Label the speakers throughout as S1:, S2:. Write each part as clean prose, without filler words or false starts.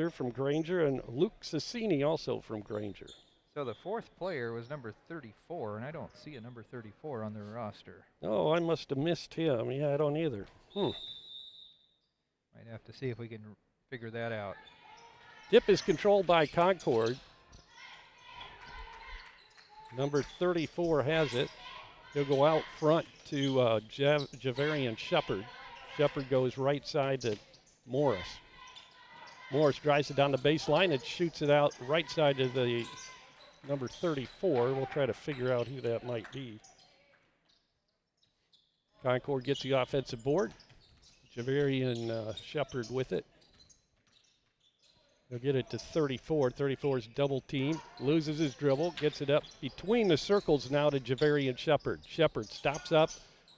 S1: from Granger, and Luke Cicini also from Granger.
S2: So the fourth player was number 34, and I don't see a number 34 on their roster.
S1: Oh, I must have missed him. Yeah, I don't either.
S2: Might have to see if we can figure that out.
S1: Dip is controlled by Concord. Number 34 has it. He'll go out front to Javarian Shepard. Shepard goes right side to Morris. Morris drives it down the baseline and shoots it out right side to the number 34. We'll try to figure out who that might be. Concord gets the offensive board. Javarian Shepard with it. He'll get it to 34. 34's double team. Loses his dribble. Gets it up between the circles now to Javarian Shepard. Shepard stops up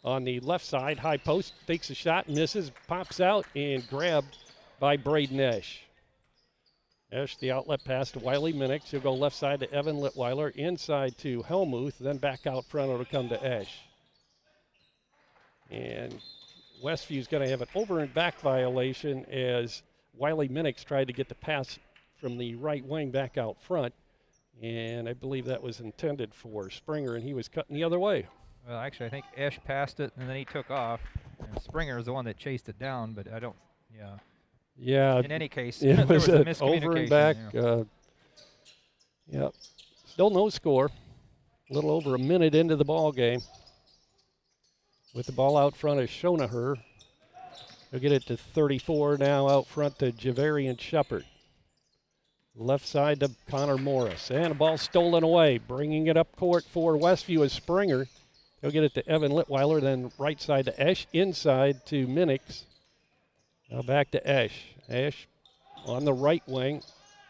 S1: on the left side. High post. Takes a shot. Misses. Pops out and grabbed by Braden Esch. Esch, the outlet pass to Wiley Minix. He'll go left side to Evan Litweiler. Inside to Helmuth. Then back out front. It'll come to Esch. And Westview's going to have an over and back violation as Wiley Minix tried to get the pass from the right wing back out front, and I believe that was intended for Springer, and he was cutting the other way.
S2: Well, actually, I think Esch passed it, and then he took off. And Springer is the one that chased it down, but I don't,
S1: Yeah.
S2: In any case,
S1: it
S2: there was a miscommunication.
S1: Over and back. Yep. Still no score. A little over a minute into the ball game. With the ball out front is Schonaher. He'll get it to 34 now out front to Javarian Shepard. Left side to Connor Morris. And the ball stolen away. Bringing it up court for Westview is Springer. He'll get it to Evan Litweiler. Then right side to Esch. Inside to Minix. Now back to Esch. Esch on the right wing.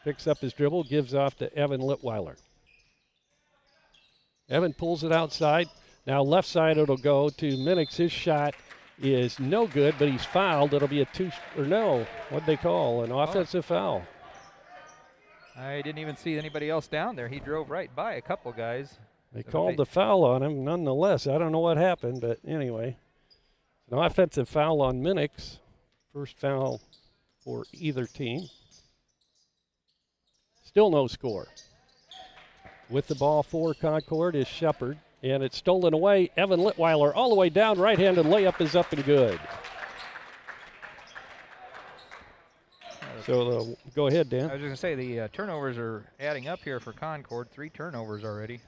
S1: Picks up his dribble. Gives off to Evan Litweiler. Evan pulls it outside. Now left side it'll go to Minix. His shot is no good, but he's fouled. It'll be a what'd they call? An offensive foul.
S2: I didn't even see anybody else down there. He drove right by a couple guys.
S1: They called the foul on him nonetheless. I don't know what happened, but anyway. An offensive foul on Minix. First foul for either team. Still no score. With the ball for Concord is Shepard. And it's stolen away. Evan Litweiler all the way down. Right-handed layup is up and good. So go ahead, Dan.
S2: I was just going to say the turnovers are adding up here for Concord. 3 turnovers already.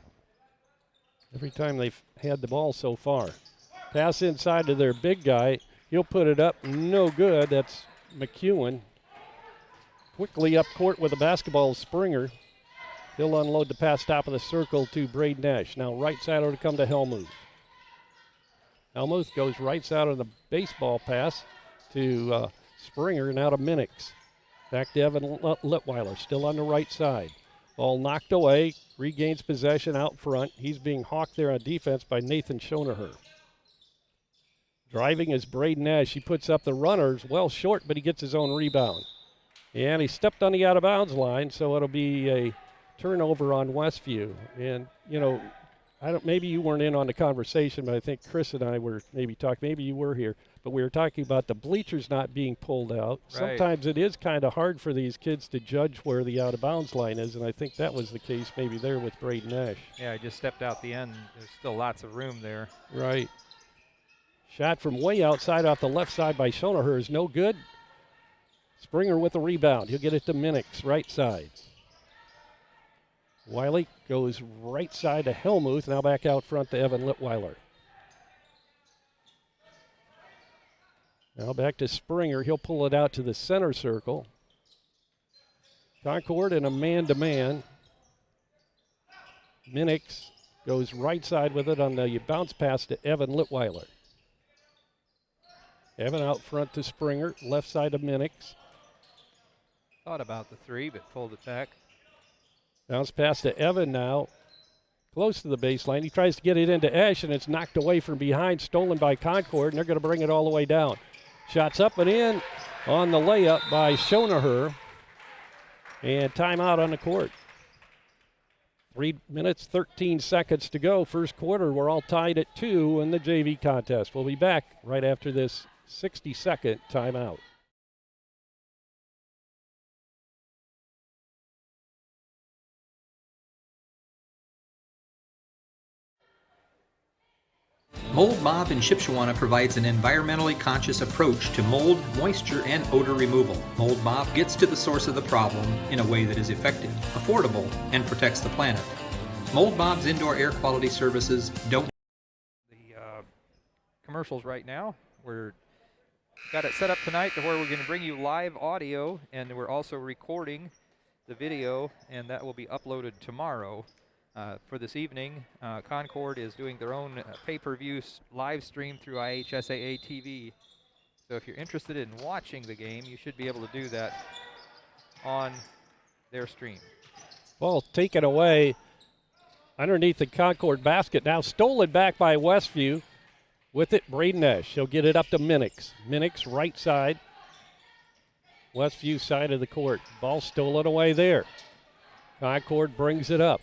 S1: Every time they've had the ball so far. Pass inside to their big guy. He'll put it up. No good. That's McEwen. Quickly up court with the basketball, Springer. He'll unload the pass top of the circle to Braden Esch. Now right side will come to Helmuth. Helmuth goes right side on the baseball pass to Springer, now to Minix. Back to Evan Litweiler, still on the right side. Ball knocked away, regains possession out front. He's being hawked there on defense by Nathan Schonaher. Driving is Braden Esch. He puts up the runners, well short, but he gets his own rebound. And he stepped on the out-of-bounds line, so it'll be a turnover on Westview. And, maybe you weren't in on the conversation, but I think Chris and I were maybe talking, maybe you were here, but we were talking about the bleachers not being pulled out.
S2: Right.
S1: Sometimes it is kind of hard for these kids to judge where the out-of-bounds line is, and I think that was the case maybe there with Braden Esch.
S2: Yeah, I just stepped out the end. There's still lots of room there.
S1: Right. Shot from way outside off the left side by Schonaher is no good. Springer with the rebound. He'll get it to Minix, right side. Wiley goes right side to Helmuth, now back out front to Evan Litweiler. Now back to Springer. He'll pull it out to the center circle. Concord in a man-to-man. Minix goes right side with it on the bounce pass to Evan Litweiler. Evan out front to Springer, left side to Minix.
S2: Thought about the 3, but pulled it back.
S1: Bounce pass to Evan now, close to the baseline. He tries to get it into Esch, and it's knocked away from behind, stolen by Concord, and they're going to bring it all the way down. Shots up and in on the layup by Schonaher, and timeout on the court. 3 minutes, 13 seconds to go. First quarter, we're all tied at 2 in the JV contest. We'll be back right after this 60-second timeout.
S3: Mold Mob in Shipshewana provides an environmentally conscious approach to mold, moisture, and odor removal. Mold Mob gets to the source of the problem in a way that is effective, affordable, and protects the planet. Mold Mob's indoor air quality services don't...
S2: The commercials right now. We're got it set up tonight to where we're going to bring you live audio, and we're also recording the video, and that will be uploaded tomorrow. For this evening, Concord is doing their own pay-per-view live stream through IHSAA TV. So if you're interested in watching the game, you should be able to do that on their stream.
S1: Ball taken away underneath the Concord basket. Now stolen back by Westview. With it, Braden Esch. He'll get it up to Minix. Minix right side. Westview side of the court. Ball stolen away there. Concord brings it up.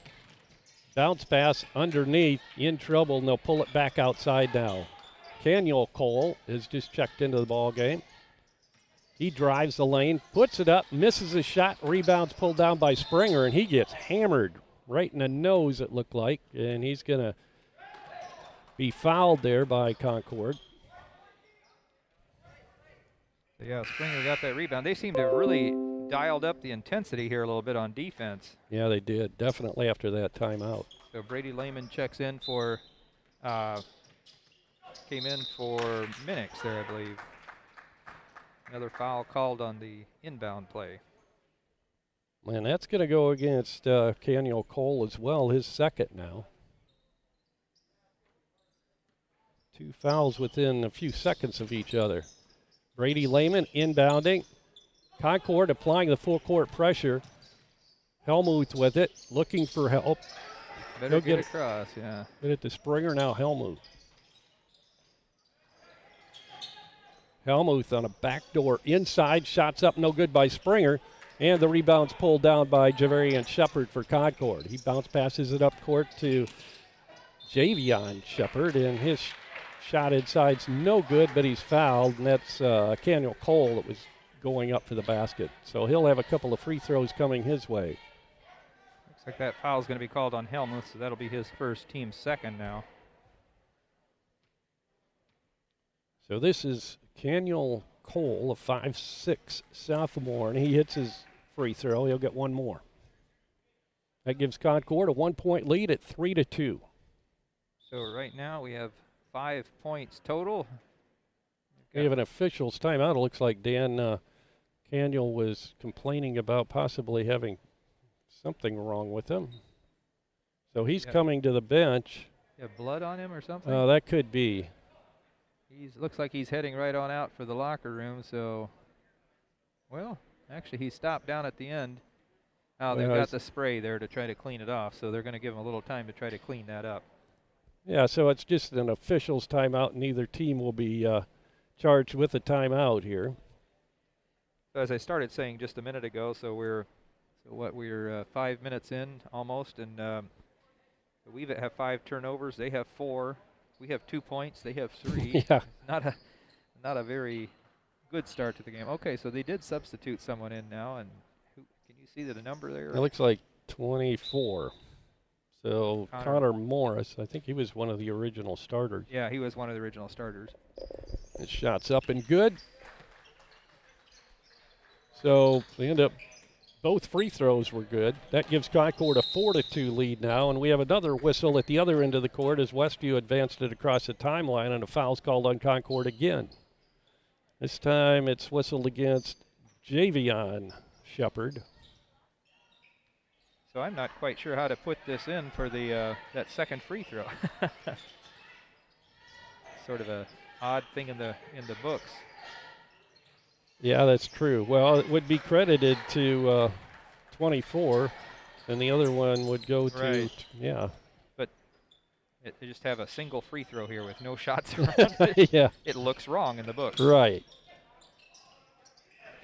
S1: Bounce pass underneath, in trouble, and they'll pull it back outside now. Daniel Cole has just checked into the ball game. He drives the lane, puts it up, misses a shot, rebounds pulled down by Springer, and he gets hammered right in the nose, it looked like, and he's going to be fouled there by Concord.
S2: Yeah, Springer got that rebound. They seem to have really dialed up the intensity here a little bit on defense.
S1: Yeah, they did, definitely after that timeout.
S2: So Brady Lehman checks in for, came in for Minix there, I believe. Another foul called on the inbound play.
S1: And that's going to go against Daniel Cole as well, his second now. 2 fouls within a few seconds of each other. Brady Lehman inbounding. Concord applying the full court pressure. Helmuth with it, looking for help.
S2: Better get across, yeah.
S1: Get it to Springer, now Helmuth. Helmuth on a backdoor inside, shots up, no good by Springer. And the rebound's pulled down by Javarian Shepard for Concord. He bounce passes it up court to Javion Shepard, and his shot inside's no good, but he's fouled, and that's Daniel Cole that was going up for the basket. So he'll have a couple of free throws coming his way.
S2: Looks like that foul's going to be called on Helmuth, so that'll be his first, team second now.
S1: So this is Daniel Cole, a 5'6" sophomore, and he hits his free throw. He'll get one more. That gives Concord a 1-point lead at 3-2.
S2: So right now we have 5 points total.
S1: We have an official's timeout. It looks like Dan Daniel was complaining about possibly having something wrong with him. So he's coming to the bench.
S2: You have blood on him or something?
S1: That could be.
S2: Looks like he's heading right on out for the locker room. So, well, actually he stopped down at the end. Now they've got the spray there to try to clean it off. So they're going to give him a little time to try to clean that up.
S1: Yeah, so it's just an official's timeout. Neither team will be charged with a timeout here.
S2: So as I started saying just a minute ago, we're 5 minutes in almost, and we have 5 turnovers. They have 4. We have 2 points. They have 3.
S1: Yeah.
S2: Not a very good start to the game. Okay, so they did substitute someone in now, and can you see the number there?
S1: It looks like 24. So Connor Morris, I think he was one of the original starters.
S2: Yeah, he was one of the original starters.
S1: His shot's up and good. So they end up, both free throws were good. That gives Concord a 4-2 lead now, and we have another whistle at the other end of the court as Westview advanced it across the timeline, and a foul's called on Concord again. This time it's whistled against Javion Shepard.
S2: So I'm not quite sure how to put this in for the that second free throw. Sort of a odd thing in the books.
S1: Yeah, that's true. Well, it would be credited to 24, and the other one would go to, yeah.
S2: But they just have a single free throw here with no shots around it.
S1: Yeah.
S2: It looks wrong in the books.
S1: Right.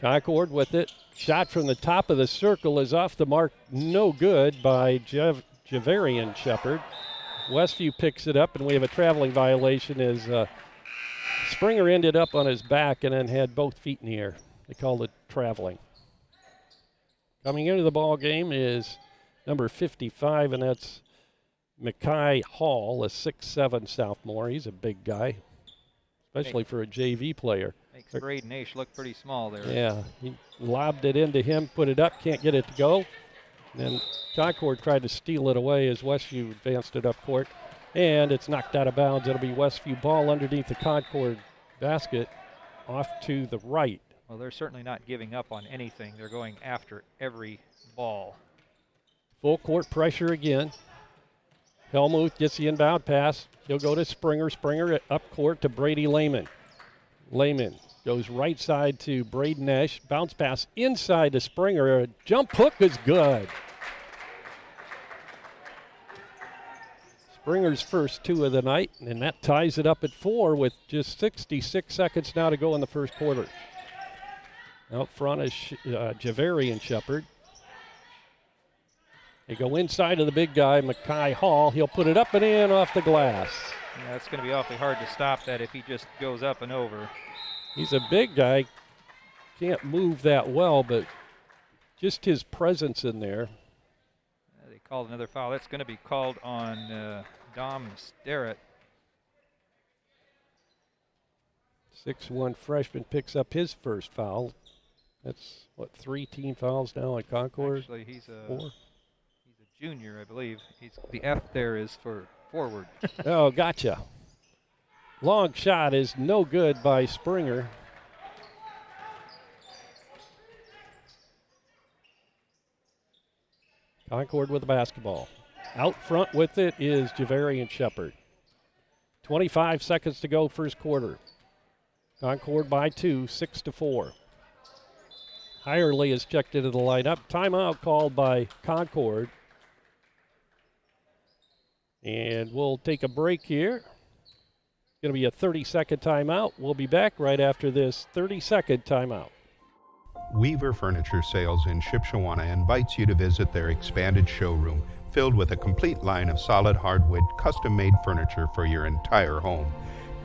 S1: Concord with it. Shot from the top of the circle is off the mark. No good by Javarian Shepard. Westview picks it up, and we have a traveling violation as Springer ended up on his back and then had both feet in the air. They called it traveling. Coming into the ball game is number 55, and that's Makai Hall, a 6'7" sophomore. He's a big guy, especially for a JV player.
S2: Makes Braden Aish look pretty small there.
S1: Yeah, he lobbed it into him, put it up, can't get it to go. And then Concord tried to steal it away as Westview advanced it up court. And it's knocked out of bounds. It'll be Westview ball underneath the Concord basket off to the right.
S2: Well, they're certainly not giving up on anything. They're going after every ball.
S1: Full court pressure again. Helmuth gets the inbound pass. He'll go to Springer. Springer up court to Brady Lehman. Lehman goes right side to Braden Esch. Bounce pass inside to Springer. A jump hook is good. Springer's first 2 of the night, and that ties it up at 4 with just 66 seconds now to go in the first quarter. Out front is Javarian Shepard. They go inside of the big guy, Makai Hall. He'll put it up and in off the glass.
S2: Yeah, it's going to be awfully hard to stop that if he just goes up and over.
S1: He's a big guy. Can't move that well, but just his presence in there.
S2: They called another foul. That's going to be called on Dom Sterrett.
S1: 6'1" freshman picks up his first foul. That's, 3 team fouls now on Concord?
S2: Actually, he's
S1: 4?
S2: He's a junior, I believe. The F there is for forward.
S1: Oh, gotcha. Long shot is no good by Springer. Concord with the basketball. Out front with it is Javarian Shepard. 25 seconds to go first quarter. Concord by 2, 6-4. Hirely is checked into the lineup. Timeout called by Concord. And we'll take a break here. It's going to be a 30-second timeout. We'll be back right after this 30-second timeout.
S4: Weaver Furniture Sales in Shipshewana invites you to visit their expanded showroom filled with a complete line of solid hardwood custom-made furniture for your entire home.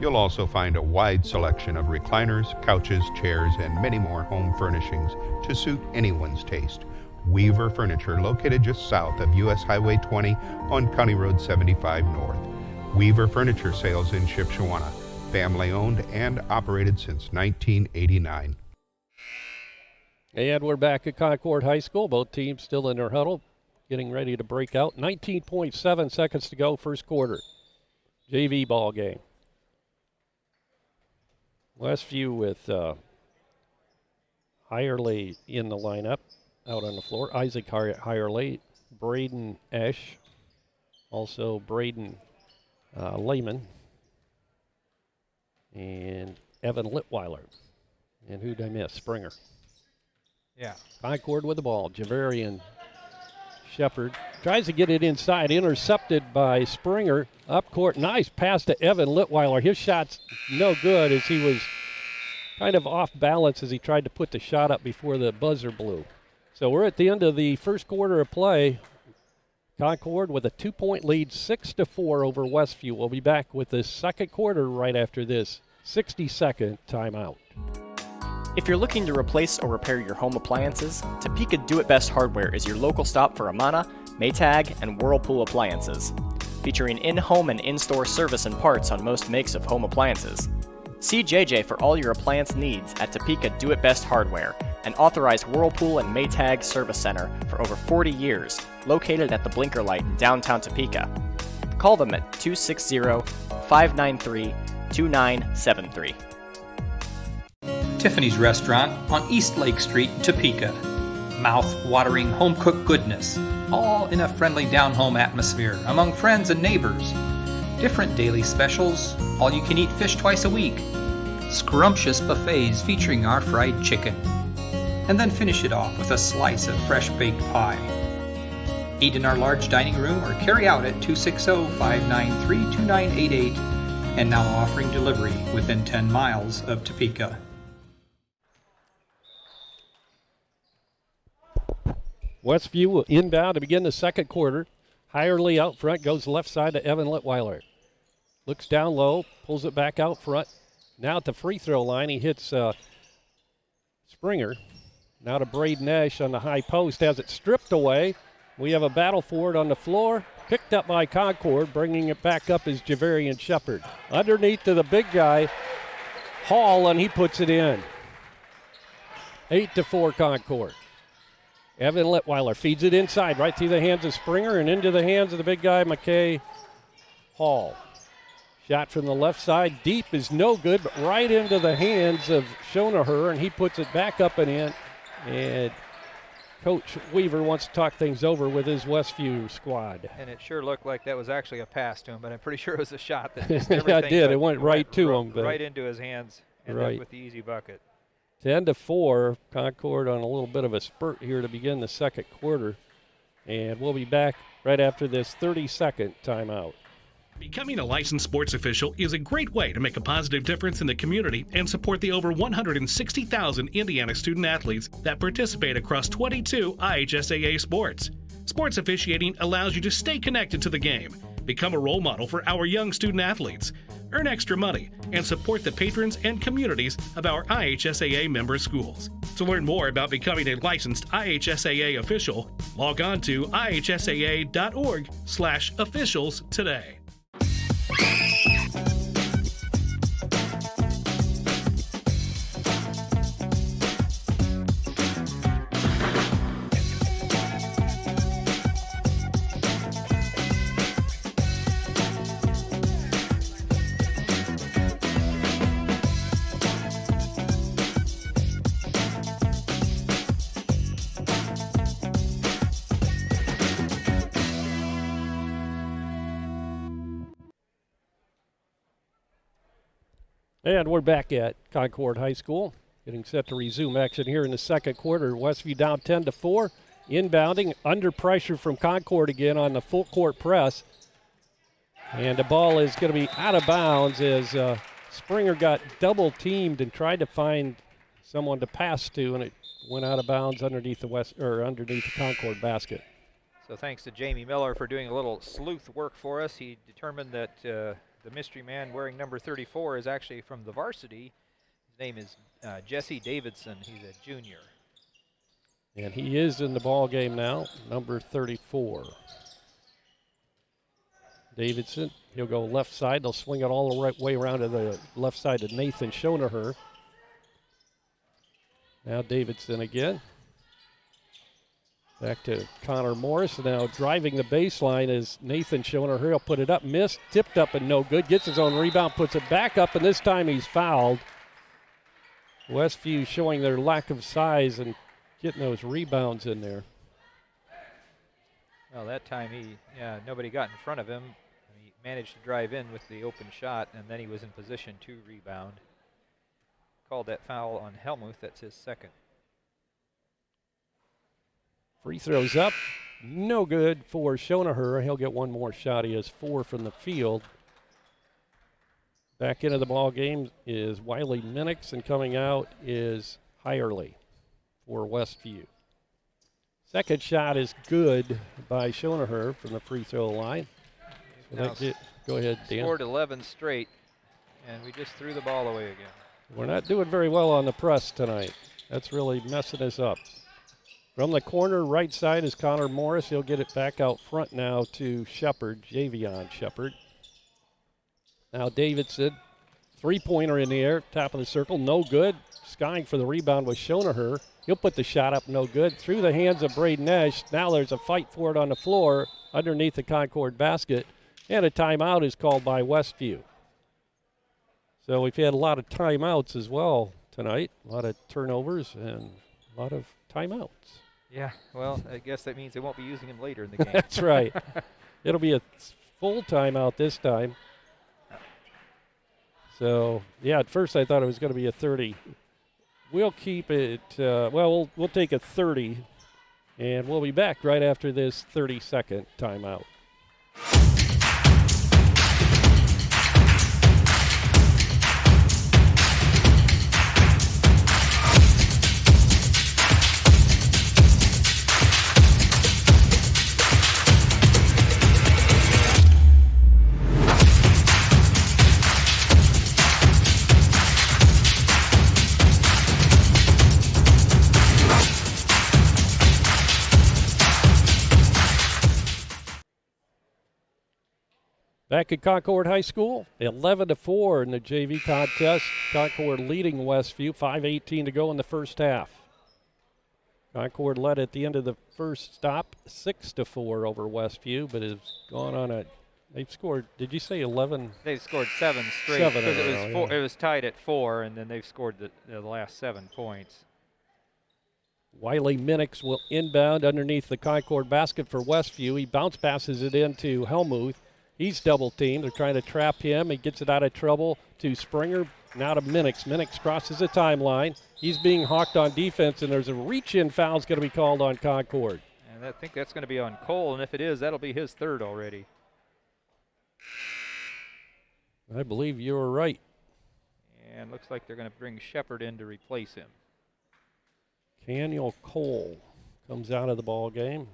S4: You'll also find a wide selection of recliners, couches, chairs, and many more home furnishings to suit anyone's taste. Weaver Furniture, located just south of US Highway 20 on County Road 75 North. Weaver Furniture Sales in Shipshewana, family owned and operated since 1989.
S1: And we're back at Concord High School. Both teams still in their huddle, getting ready to break out. 19.7 seconds to go, first quarter. JV ball game. Westview with Hirely in the lineup, out on the floor. Isaac Hirely, Braden Esch, also Braden Lehman, and Evan Litweiler. And who did I miss? Springer.
S2: Yeah.
S1: Concord with the ball. Javarian Shepard tries to get it inside, intercepted by Springer. Up court, nice pass to Evan Litweiler. His shot's no good as he was kind of off balance as he tried to put the shot up before the buzzer blew. So we're at the end of the first quarter of play. Concord with a 2-point lead, 6-4 over Westview. We'll be back with the second quarter right after this 60-second timeout.
S5: If you're looking to replace or repair your home appliances, Topeka Do It Best Hardware is your local stop for Amana, Maytag, and Whirlpool appliances. Featuring in-home and in-store service and parts on most makes of home appliances. See JJ for all your appliance needs at Topeka Do It Best Hardware, an authorized Whirlpool and Maytag service center for over 40 years, located at the Blinker Light in downtown Topeka. Call them at 260-593-2973.
S3: Tiffany's Restaurant on East Lake Street, Topeka. Mouth-watering home-cooked goodness, all in a friendly down-home atmosphere among friends and neighbors. Different daily specials, all-you-can-eat fish twice a week, scrumptious buffets featuring our fried chicken, and then finish it off with a slice of fresh-baked pie. Eat in our large dining room or carry out at 260-593-2988, and now offering delivery within 10 miles of Topeka.
S1: Westview will inbound to begin the second quarter. Hirely out front, goes left side to Evan Litweiler. Looks down low, pulls it back out front. Now at the free throw line, he hits Springer. Now to Braden Esch on the high post, has it stripped away. We have a battle for it on the floor. Picked up by Concord. Bringing it back up is Javarian Shepard. Underneath to the big guy, Hall, and he puts it in. 8-4 Concord. Evan Litweiler feeds it inside, right through the hands of Springer and into the hands of the big guy, Makai Hall. Shot from the left side, deep is no good, but right into the hands of Schonaher, and he puts it back up and in. And Coach Weaver wants to talk things over with his Westview squad.
S2: And it sure looked like that was actually a pass to him, but I'm pretty sure it was a shot that just
S1: Yeah, it did. It went right to him.
S2: Right into his hands, and
S1: right
S2: then with the easy bucket.
S1: 10-4, Concord on a little bit of a spurt here to begin the second quarter. And we'll be back right after this 30-second timeout.
S6: Becoming a licensed sports official is a great way to make a positive difference in the community and support the over 160,000 Indiana student athletes that participate across 22 IHSAA sports. Sports officiating allows you to stay connected to the game, become a role model for our young student athletes, earn extra money, and support the patrons and communities of our IHSAA member schools. To learn more about becoming a licensed IHSAA official, log on to ihsaa.org/officials today.
S1: And we're back at Concord High School, getting set to resume action here in the second quarter. Westview down 10-4, inbounding, under pressure from Concord again on the full court press. And the ball is going to be out of bounds as Springer got double teamed and tried to find someone to pass to, and it went out of bounds underneath the Concord basket.
S2: So thanks to Jamie Miller for doing a little sleuth work for us. He determined that the mystery man wearing number 34 is actually from the varsity. His name is Jesse Davidson. He's a junior.
S1: And he is in the ball game now, number 34. Davidson, he'll go left side. They'll swing it all the right way around to the left side to Nathan Schonaher. Now Davidson again. Back to Connor Morris. Now driving the baseline is Nathan Schonaher. He'll put it up, missed, tipped up and no good. Gets his own rebound, puts it back up, and this time he's fouled. Westview showing their lack of size and getting those rebounds in there.
S2: Well, that time nobody got in front of him. He managed to drive in with the open shot, and then he was in position to rebound. Called that foul on Helmuth. That's his second.
S1: Free throws up, no good for Schonaher. He'll get one more shot. He has 4 from the field. Back into the ball game is Wiley Minix, and coming out is Hirely for Westview. Second shot is good by Schonaher from the free throw line. So go ahead, Dan.
S2: Scored 11 straight, and we just threw the ball away again.
S1: We're not doing very well on the press tonight. That's really messing us up. From the corner, right side is Connor Morris. He'll get it back out front now to Shepard, Javion Shepard. Now Davidson, three-pointer in the air, top of the circle, no good. Skying for the rebound was Schonaher. He'll put the shot up, no good. Through the hands of Braden Esch. Now there's a fight for it on the floor underneath the Concord basket, and a timeout is called by Westview. So we've had a lot of timeouts as well tonight, a lot of turnovers and a lot of timeouts.
S2: Yeah, well, I guess that means they won't be using him later in the game.
S1: That's right. It'll be a full timeout this time. So, yeah, at first I thought it was going to be a 30. We'll keep it, we'll take a 30, and we'll be back right after this 30-second timeout. Back at Concord High School, 11-4 in the JV contest. Concord leading Westview, 5:18 to go in the first half. Concord led at the end of the first stop, 6-4 over Westview, but has gone on a. They've scored. Did you say 11?
S2: They've scored 7 straight.
S1: 7 in
S2: because
S1: a row, yeah.
S2: It was tied at 4, and then they've scored the last 7 points.
S1: Wiley Minix will inbound underneath the Concord basket for Westview. He bounce passes it into Helmuth. He's double teamed. They're trying to trap him. He gets it out of trouble to Springer. Now to Minix. Minix crosses the timeline. He's being hawked on defense, and there's a reach-in foul is going to be called on Concord.
S2: And I think that's going to be on Cole, and if it is, that'll be his 3rd already.
S1: I believe you're right.
S2: And looks like they're going to bring Shepard in to replace him.
S1: Caniel Cole comes out of the ball game.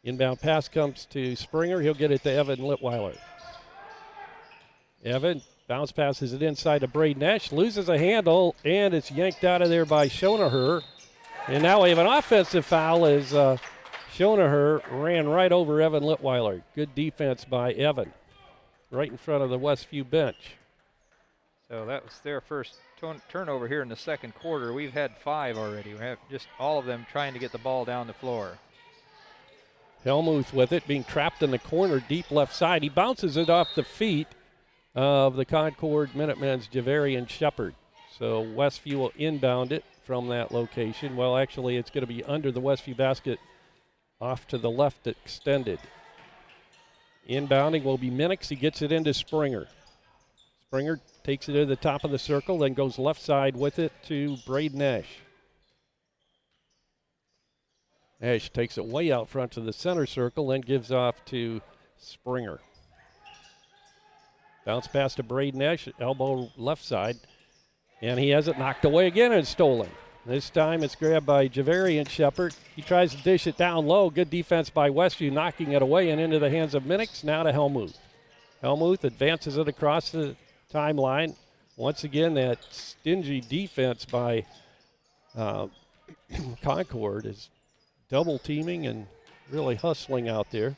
S1: Inbound pass comes to Springer. He'll get it to Evan Litweiler. Evan bounce passes it inside to Braden Nash, loses a handle, and it's yanked out of there by Schonaher. And now we have an offensive foul as Schonaher ran right over Evan Litweiler. Good defense by Evan, right in front of the Westview bench.
S2: So that was their first turnover here in the second quarter. We've had 5 already. We have just all of them trying to get the ball down the floor.
S1: Helmuth with it, being trapped in the corner, deep left side. He bounces it off the feet of the Concord Minutemen's Javarian Shepard. So Westview will inbound it from that location. Well, actually, it's going to be under the Westview basket, off to the left extended. Inbounding will be Minix. He gets it into Springer. Springer takes it to the top of the circle, then goes left side with it to Braden Nash. Nash takes it way out front to the center circle, then gives off to Springer. Bounce pass to Braden Nash, elbow left side, and he has it knocked away again and stolen. This time it's grabbed by Javarian Shepard. He tries to dish it down low. Good defense by Westview, knocking it away and into the hands of Minix. Now to Helmuth. Helmuth advances it across the timeline. Once again, that stingy defense by Concord is double teaming and really hustling out there.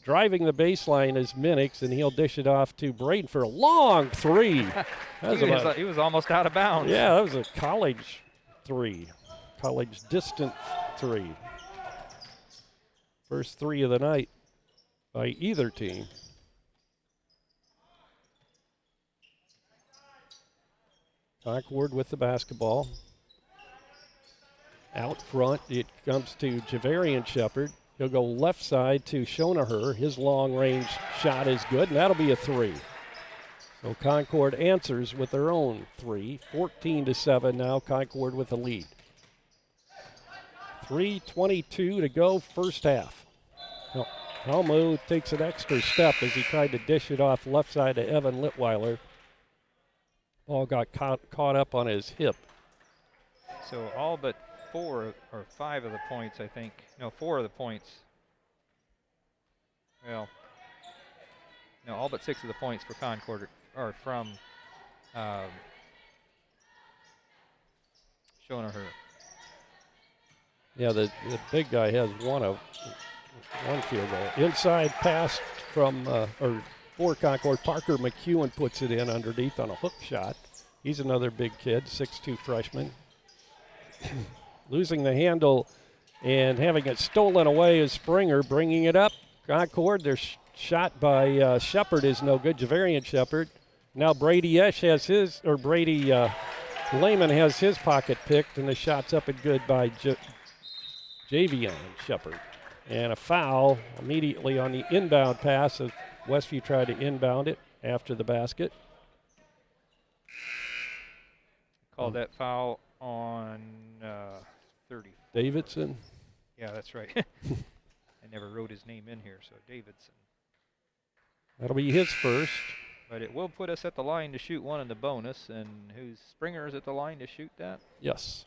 S1: Driving the baseline is Minix, and he'll dish it off to Braden for a long 3.
S2: He was almost out of bounds.
S1: Yeah, that was a college 3, college distant 3. First 3 of the night by either team. Concord with the basketball. Out front, it comes to Javarian Shepard. He'll go left side to Schonaher. His long-range shot is good, and that'll be a 3. So Concord answers with their own 3. 14-7 now, Concord with the lead. 3:22 to go, first half. Helmuth takes an extra step as he tried to dish it off left side to Evan Litweiler. Ball got caught up on his hip.
S2: So all but 4 or 5 of the points, I think. No, 4 of the points. Well, no, all but 6 of the points for Concord are from Schonaher.
S1: Yeah, the big guy has one field goal. Inside pass from for Concord. Parker McEwen puts it in underneath on a hook shot. He's another big kid, 6'2" freshman. Losing the handle and having it stolen away is Springer, bringing it up. Concord, their shot by Shepard is no good. Javarian Shepard. Now Brady Lehman has his pocket picked, and the shot's up and good by Javian Shepard. And a foul immediately on the inbound pass as Westview tried to inbound it after the basket.
S2: Called that foul on 30.
S1: Davidson.
S2: Yeah, that's right. I never wrote his name in here, so Davidson.
S1: That'll be his first.
S2: But it will put us at the line to shoot one in the bonus, and Springer is at the line to shoot that?
S1: Yes.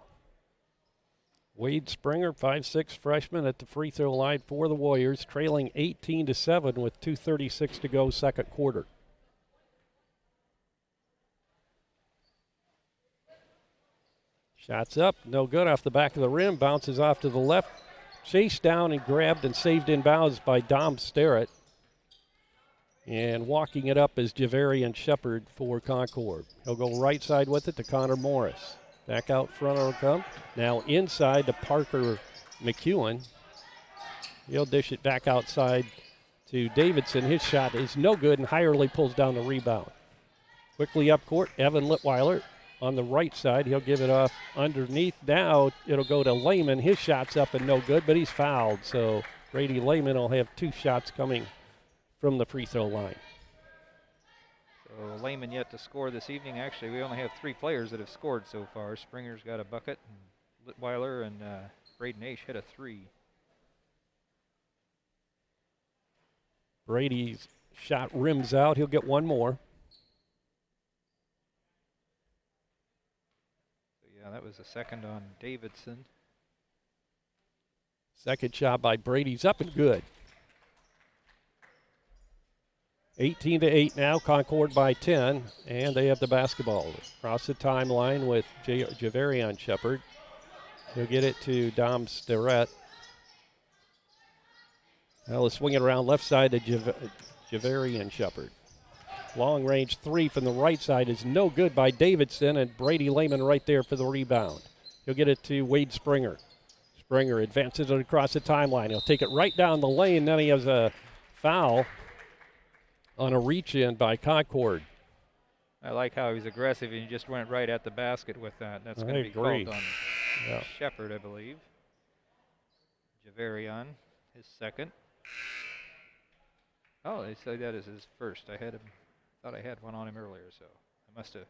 S1: Wade Springer, 5'6" freshman at the free throw line for the Warriors, trailing 18-7 with 2:36 to go, second quarter. Shots up, no good off the back of the rim, bounces off to the left. Chased down and grabbed and saved in bounds by Dom Sterrett. And walking it up is Javarian Shepard for Concord. He'll go right side with it to Connor Morris. Back out front will come. Now inside to Parker McEwen. He'll dish it back outside to Davidson. His shot is no good, and Hirely pulls down the rebound. Quickly up court, Evan Litweiler on the right side. He'll give it off underneath. Now it'll go to Lehman. His shot's up and no good, but he's fouled. So Brady Lehman will have 2 shots coming from the free throw line.
S2: So Lehman yet to score this evening. Actually, we only have 3 players that have scored so far. Springer's got a bucket, and Litweiler and Braden Aish hit a 3.
S1: Brady's shot rims out. He'll get one more.
S2: So yeah, that was the second on Davidson.
S1: Second shot by Brady's up and good. 18-8 now, Concord by 10, and they have the basketball. Across the timeline with Javarian Shepard. He'll get it to Dom Sterrett. Now let's swing it around left side to Javarian Shepard. Long range 3 from the right side is no good by Davidson, and Brady Lehman right there for the rebound. He'll get it to Wade Springer. Springer advances it across the timeline. He'll take it right down the lane. Then he has a foul on a reach-in by Concord.
S2: I like how he's aggressive, and he just went right at the basket with that. That's going to be called on Shepard, I believe. Javarian, his second. Oh, they say that is his first. Thought I had one on him earlier, so I must have.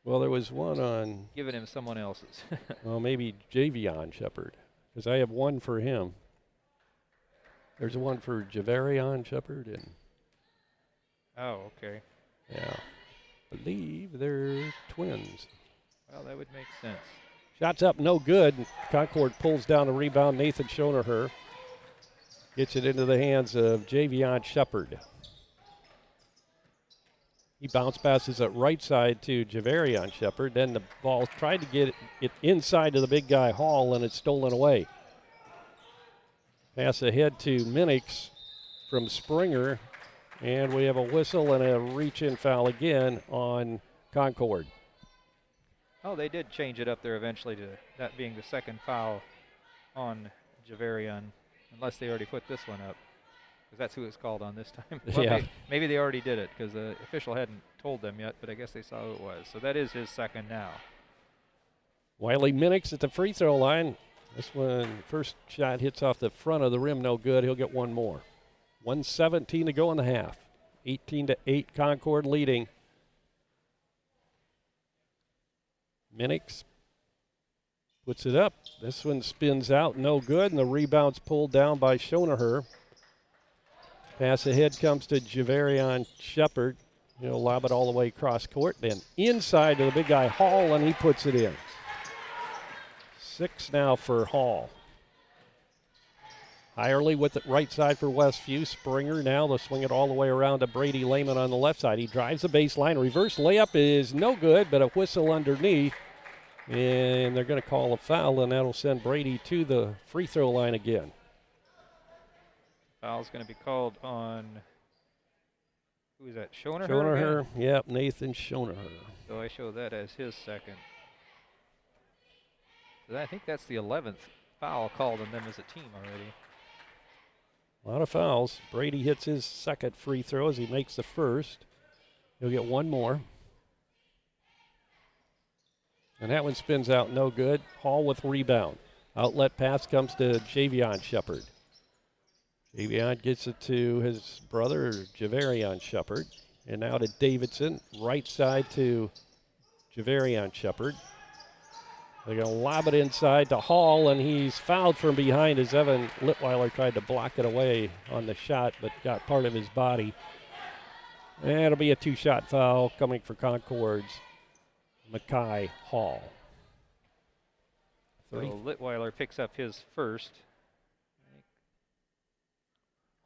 S1: Well, there was one on.
S2: Given him someone else's.
S1: Well, maybe Javion Shepard, because I have one for him. There's one for Javarian Shepard and.
S2: Oh, okay.
S1: Yeah, I believe they're twins.
S2: Well, that would make sense.
S1: Shots up, no good. Concord pulls down the rebound. Nathan Schonaher gets it into the hands of Javion Shepard. He bounce passes it right side to Javarian Shepard. Then the ball tried to get it inside to the big guy Hall, and it's stolen away. Pass ahead to Minix from Springer. And we have a whistle and a reach-in foul again on Concord.
S2: Oh, they did change it up there eventually to that being the second foul on Javarian, unless they already put this one up, because that's who it's called on this time. Well,
S1: yeah.
S2: Maybe they already did it, because the official hadn't told them yet, but I guess they saw who it was. So that is his second now.
S1: Wiley Minix at the free throw line. This one, first shot hits off the front of the rim, no good. He'll get one more. 1:17 to go in the half. 18-8, Concord leading. Minix puts it up. This one spins out, no good, and the rebound's pulled down by Schonaher. Pass ahead comes to Javarian Shepard. He'll lob it all the way across court, then inside to the big guy Hall, and he puts it in. 6 now for Hall. Hirely with it right side for Westview. Springer now, they'll swing it all the way around to Brady Lehman on the left side. He drives the baseline. Reverse layup is no good, but a whistle underneath. And they're going to call a foul, and that'll send Brady to the free throw line again.
S2: Foul's going to be called on, who is that, Schonaher?
S1: Schonaher, yep, Nathan Schonaher.
S2: So I show that as his second. So I think that's the 11th foul called on them as a team already.
S1: A lot of fouls. Brady hits his second free throw as he makes the first. He'll get one more. And that one spins out, no good. Hall with rebound. Outlet pass comes to Javion Shepard. Javion gets it to his brother, Javarian Shepard. And now to Davidson. Right side to Javarian Shepard. They're going to lob it inside to Hall, and he's fouled from behind as Evan Litweiler tried to block it away on the shot, but got part of his body. And it'll be a 2-shot foul coming for Concord's Makai Hall.
S2: So Litweiler picks up his first.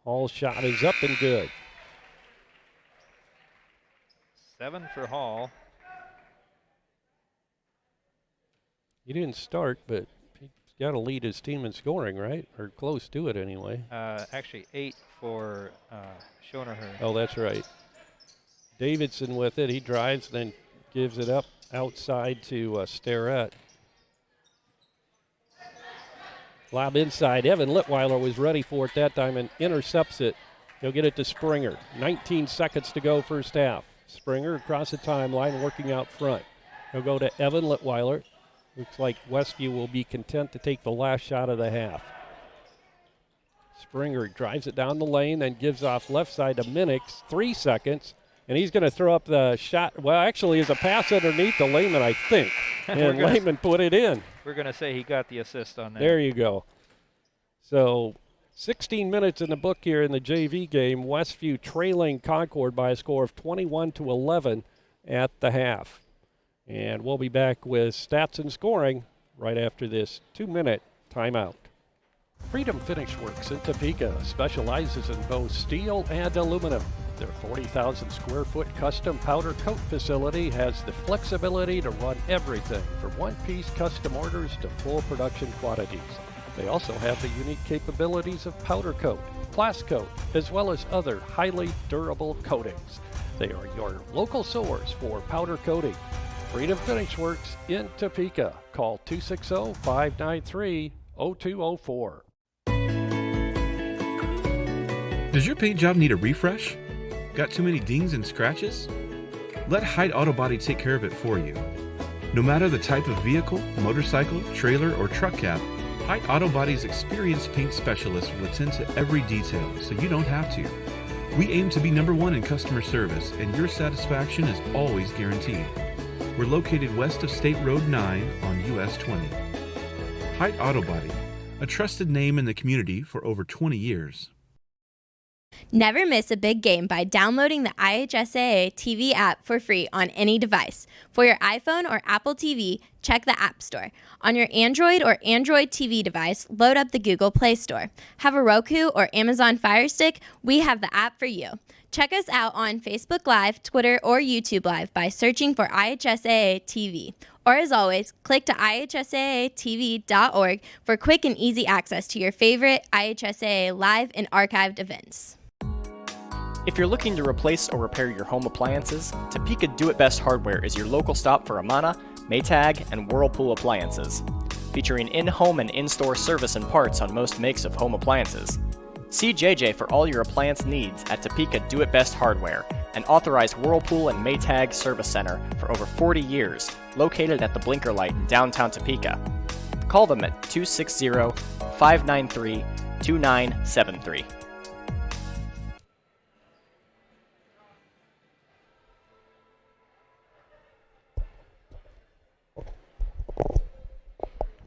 S1: Hall's shot is up and good.
S2: 7 for Hall.
S1: He didn't start, but he He's got to lead his team in scoring, right? Or close to it anyway.
S2: Actually 8 for Schonerher.
S1: Oh, that's right. Davidson with it. He drives, then gives it up outside to Starrett. Lob inside. Evan Litweiler was ready for it that time and intercepts it. He'll get it to Springer. 19 seconds to go first half. Springer across the timeline working out front. He'll go to Evan Litweiler. Looks like Westview will be content to take the last shot of the half. Springer drives it down the lane, then gives off left side to Minix. 3 seconds. And he's going to throw up the shot. Well, actually, it's a pass underneath to Lehman, I think. And Lehman put it in.
S2: We're going to say he got the assist on that.
S1: There you go. So 16 minutes in the book here in the JV game. Westview trailing Concord by a score of 21-11 at the half. And we'll be back with stats and scoring right after this 2-minute timeout. Freedom Finish Works in Topeka specializes in both steel and aluminum. Their 40,000 square foot custom powder coat facility has the flexibility to run everything from one-piece custom orders to full production quantities. They also have the unique capabilities of powder coat, blast coat, as well as other highly durable coatings. They are your local source for powder coating. Freedom Finish Works in Topeka. Call 260-593-0204.
S7: Does your paint job need a refresh? Got too many dings and scratches? Let Height Auto Body take care of it for you. No matter the type of vehicle, motorcycle, trailer, or truck cab, Height Auto Body's experienced paint specialists will attend to every detail so you don't have to. We aim to be #1 in customer service, and your satisfaction is always guaranteed. We're located west of State Road 9 on US 20. Height Auto Body, a trusted name in the community for over 20 years.
S8: Never miss a big game by downloading the IHSAA TV app for free on any device. For your iPhone or Apple TV, check the App Store. On your Android or Android TV device, load up the Google Play Store. Have a Roku or Amazon Fire Stick? We have the app for you. Check us out on Facebook Live, Twitter, or YouTube Live by searching for IHSAA TV. Or as always, click to ihsaatv.org for quick and easy access to your favorite IHSAA live and archived events.
S5: If you're looking to replace or repair your home appliances, Topeka Do It Best Hardware is your local stop for Amana, Maytag, and Whirlpool appliances. Featuring in-home and in-store service and parts on most makes of home appliances. See JJ for all your appliance needs at Topeka Do It Best Hardware, an authorized Whirlpool and Maytag service center for over 40 years, located at the Blinker Light in downtown Topeka. Call them at 260-593-2973.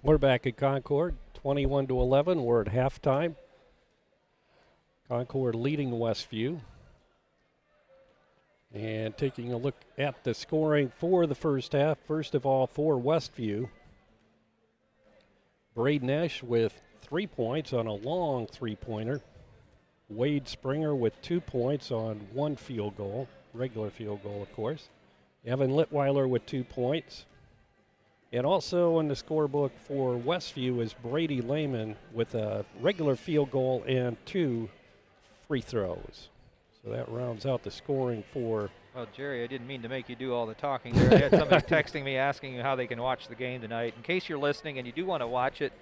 S1: We're back at Concord, 21-11. We're at halftime. Concord leading Westview. And taking a look at the scoring for the first half. First of all, for Westview, Braden Esch with 3 points on a long three-pointer. Wade Springer with 2 points on one field goal, regular field goal, of course. Evan Litweiler with 2 points. And also in the scorebook for Westview is Brady Lehman with a regular field goal and 2 free throws. So that rounds out the scoring for...
S2: Well, Jerry, I didn't mean to make you do all the talking there. I had somebody texting me asking how they can watch the game tonight. In case you're listening and you do want to watch it,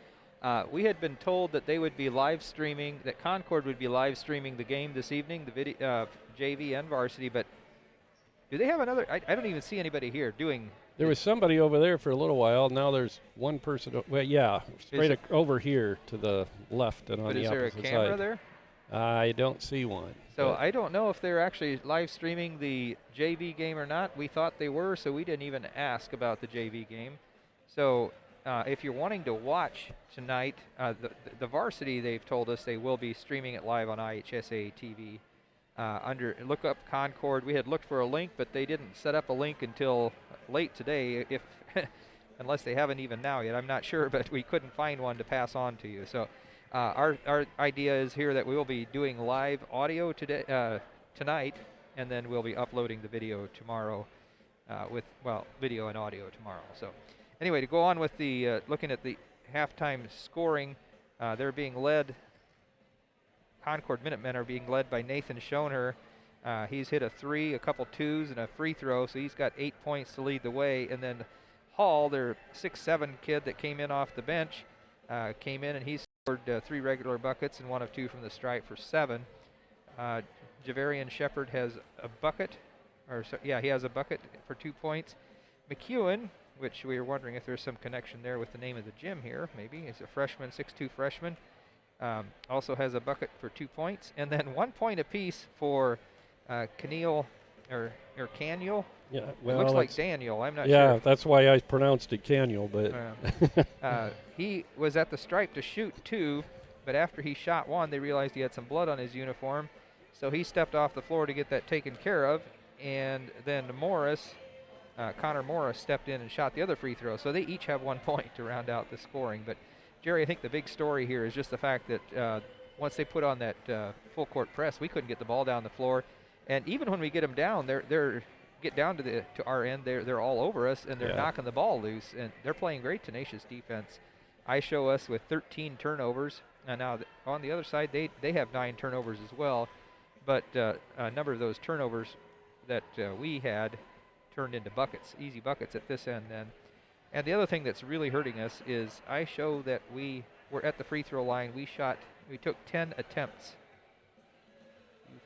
S2: we had been told that they would be live streaming, that Concord would be live streaming the game this evening, the video, JV and varsity, but do they have another? I don't even see anybody here doing...
S1: There was somebody over there for a little while. Now there's one person. Well, yeah, straight over here to the left and on the opposite side.
S2: Is there a camera there?
S1: I don't see one.
S2: So I don't know if they're actually live streaming the JV game or not. We thought they were, so we didn't even ask about the JV game. So if you're wanting to watch tonight, the varsity, they've told us they will be streaming it live on IHSA TV. Look up Concord. We had looked for a link, but they didn't set up a link until late today, if unless they haven't even now yet. I'm not sure, but we couldn't find one to pass on to you. So our idea is here that we will be doing live audio today, tonight, and then we'll be uploading the video tomorrow video and audio tomorrow. So anyway, to go on with the looking at the halftime scoring, they're being led. Concord Minutemen are being led by Nathan Schoner. He's hit a 3, a couple 2s, and a free throw, so he's got 8 points to lead the way. And then Hall, their 6'7" kid that came in off the bench, came in and he scored 3 regular buckets and 1 of 2 from the stripe for 7. Javarian Shepard has a bucket, he has a bucket for 2 points. McEwen, which we were wondering if there's some connection there with the name of the gym here, maybe. He's a freshman, 6'2" freshman. Also has a bucket for 2 points. And then 1 point apiece for Caniel, or Caniel.
S1: Yeah,
S2: It
S1: well,
S2: looks like Daniel. I'm not sure.
S1: Yeah, that's why I pronounced it Caniel, but
S2: he was at the stripe to shoot 2, but after he shot 1, they realized he had some blood on his uniform, so he stepped off the floor to get that taken care of, and then Connor Morris stepped in and shot the other free throw, so they each have 1 point to round out the scoring. But Jerry, I think the big story here is just the fact that once they put on that full court press, we couldn't get the ball down the floor, and even when we get them down, they're get down to our end, they're all over us, and they're knocking the ball loose, and they're playing great tenacious defense. I show us with 13 turnovers, and now on the other side they have 9 turnovers as well, but a number of those turnovers that we had turned into buckets, easy buckets at this end then. And the other thing that's really hurting us is I show that we were at the free throw line. We took 10 attempts.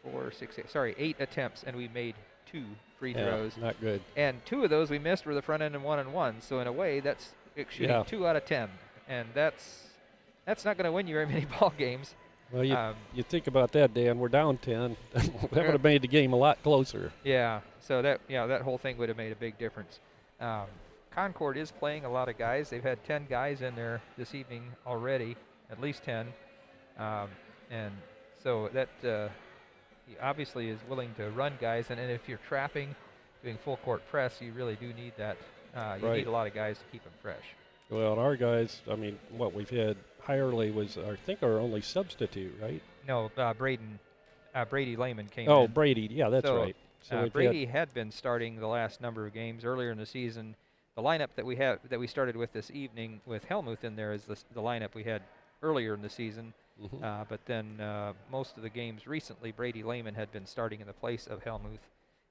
S2: 8 attempts, and we made 2 free throws.
S1: Not good.
S2: And 2 of those we missed were the front end and 1 and 1. So in a way, that's shooting 2 out of 10, and that's not going to win you very many ball games.
S1: Well, you think about that, Dan. We're down 10. That would have made the game a lot closer.
S2: Yeah. So that whole thing would have made a big difference. Concord is playing a lot of guys. They've had 10 guys in there this evening already, at least 10, and so that. He obviously is willing to run guys, and if you're trapping, doing full court press, you really do need that. You need a lot of guys to keep them fresh.
S1: Well, our guys, I mean, what we've had, Hirely was, I think, our only substitute, right?
S2: No, Brady Lehman came in.
S1: Oh, Brady, yeah, that's right.
S2: So Brady had been starting the last number of games earlier in the season. The lineup that we started with this evening with Helmuth in there is the lineup we had earlier in the season. Mm-hmm. But then most of the games recently, Brady Lehman had been starting in the place of Helmuth,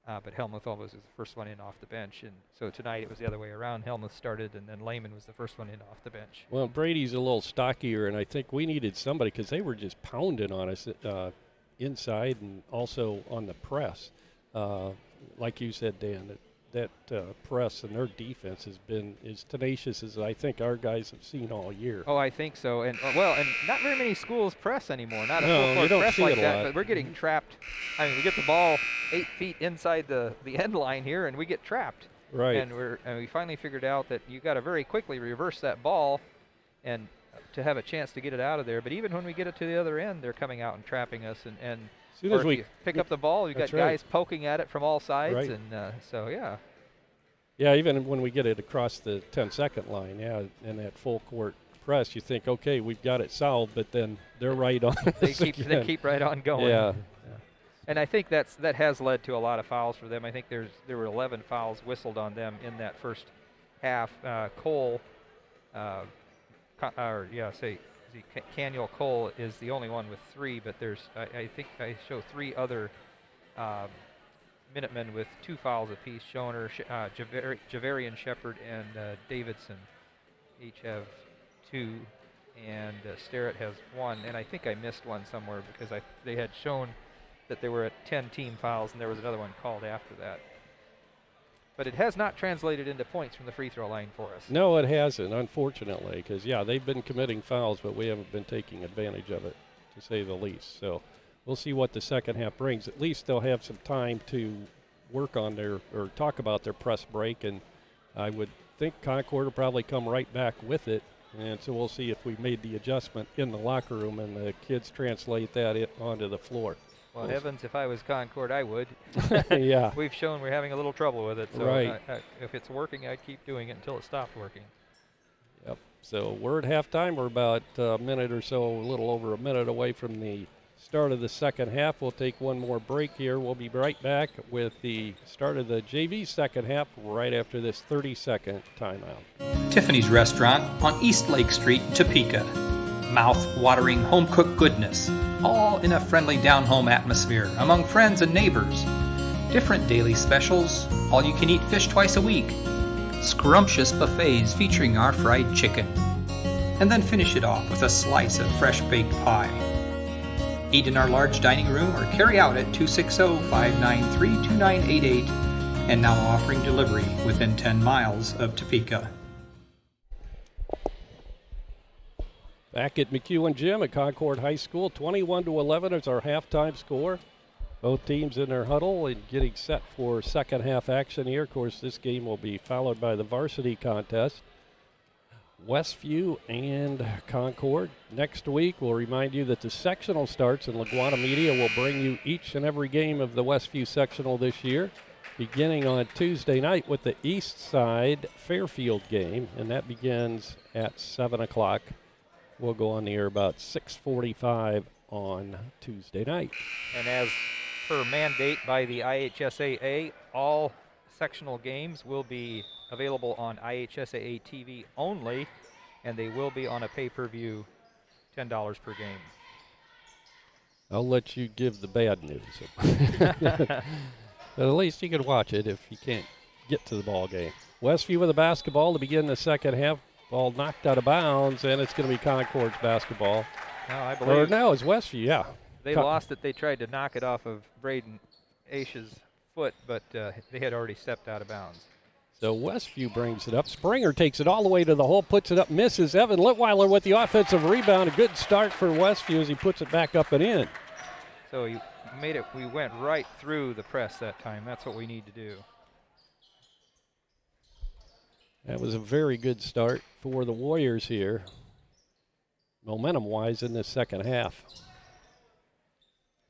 S2: but Helmuth always was the first one in off the bench. And so tonight it was the other way around. Helmuth started, and then Lehman was the first one in off the bench. Well,
S1: Brady's a little stockier, and I think we needed somebody because they were just pounding on us inside and also on the press. Like you said, Dan, that press and their defense has been as tenacious as I think our guys have seen all year.
S2: Oh, I think so. And and not very many schools press anymore. Not a full court
S1: don't
S2: press
S1: see
S2: like
S1: it a
S2: that.
S1: lot.
S2: But we're getting trapped. I mean, we get the ball 8 feet inside the end line here, and we get trapped.
S1: Right.
S2: And we finally figured out that you got to very quickly reverse that ball, and to have a chance to get it out of there. But even when we get it to the other end, they're coming out and trapping us. And
S1: as soon as we
S2: pick up the ball, you got guys poking at it from all sides.
S1: Right.
S2: And so yeah.
S1: Yeah, even when we get it across the 10-second line, in that full court press, you think, okay, we've got it solved, but then they're right on.
S2: They keep right on going.
S1: Yeah.
S2: And I think that has led to a lot of fouls for them. I think there were 11 fouls whistled on them in that first half. Caniel Cole is the only one with 3, but I think I show 3 other Minutemen with 2 fouls apiece. Schoner, Javarian Shepard, and Davidson each have 2, and Starrett has 1. And I think I missed one somewhere because they had shown that there were 10 team fouls, and there was another one called after that. But it has not translated into points from the free throw line for us.
S1: No, it hasn't, unfortunately, because, they've been committing fouls, but we haven't been taking advantage of it, to say the least. So we'll see what the second half brings. At least they'll have some time to work on or talk about their press break, and I would think Concord will probably come right back with it. And so we'll see if we made the adjustment in the locker room and the kids translate that onto the floor.
S2: Well, heavens, if I was Concord, I would.
S1: Yeah.
S2: We've shown we're having a little trouble with it. So
S1: right.
S2: If it's working, I'd keep doing it until it stopped working.
S1: Yep. So we're at halftime. We're about a minute or so, a little over a minute away from the start of the second half. We'll take one more break here. We'll be right back with the start of the JV second half right after this 30-second timeout.
S3: Tiffany's Restaurant on East Lake Street in Topeka. Mouth-watering home-cooked goodness, all in a friendly down-home atmosphere among friends and neighbors. Different daily specials, all-you-can-eat fish twice a week, scrumptious buffets featuring our fried chicken, and then finish it off with a slice of fresh-baked pie. Eat in our large dining room or carry out at 260-593-2988, and now offering delivery within 10 miles of Topeka.
S1: Back at McEwen Gym at Concord High School, 21-11 is our halftime score. Both teams in their huddle and getting set for second half action here. Of course, this game will be followed by the varsity contest. Westview and Concord. Next week, we'll remind you that the sectional starts, and LaGuana Media will bring you each and every game of the Westview sectional this year, beginning on Tuesday night with the East Side Fairfield game, and that begins at 7 o'clock. We'll go on the air about 6:45 on Tuesday night.
S2: And as per mandate by the IHSAA, all sectional games will be available on IHSAA TV only, and they will be on a pay-per-view, $10 per game.
S1: I'll let you give the bad news. But at least you can watch it if you can't get to the ball game. Westview with the basketball to begin the second half. Ball knocked out of bounds, and it's going to be Concord's basketball.
S2: No, I believe.
S1: Or no, it's Westview, yeah.
S2: They lost it. They tried to knock it off of Braden Aish's foot, but they had already stepped out of bounds.
S1: So Westview brings it up. Springer takes it all the way to the hole, puts it up, misses. Evan Litweiler with the offensive rebound. A good start for Westview as he puts it back up and in.
S2: So he made it. We went right through the press that time. That's what we need to do.
S1: That was a very good start for the Warriors here, momentum-wise in this second half.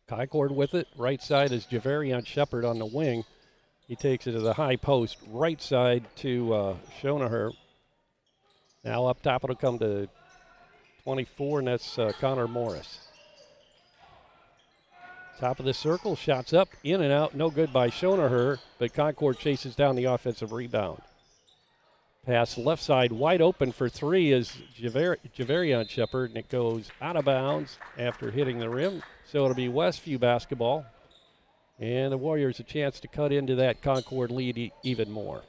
S1: Concord with it. Right side is Javarion Shepard on the wing. He takes it to the high post. Right side to Schonaher. Now up top it'll come to 24, and that's Connor Morris. Top of the circle, shots up, in and out, no good by Schonaher, but Concord chases down the offensive rebound. Pass left side wide open for three is Javarion Shepard, and it goes out of bounds after hitting the rim. So it'll be Westview basketball. And the Warriors a chance to cut into that Concord lead even more.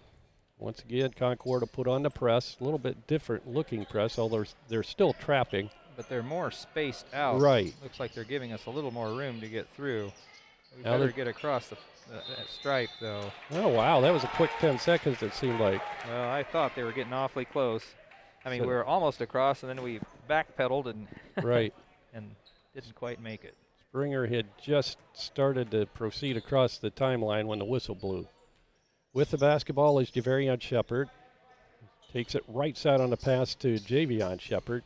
S1: Once again, Concord will put on the press, a little bit different looking press, although they're still trapping.
S2: But they're more spaced out.
S1: Right.
S2: Looks like they're giving us a little more room to get through. We
S1: Now
S2: better get across that stripe, though.
S1: Oh, wow, that was a quick 10 seconds, it seemed like.
S2: Well, I thought they were getting awfully close. I mean,
S1: So-
S2: we were almost across, and then we backpedaled and
S1: Right.
S2: and didn't quite make it.
S1: Springer had just started to proceed across the timeline when the whistle blew. With the basketball is Javarion Shepard. Takes it right side on the pass to Javion Shepard.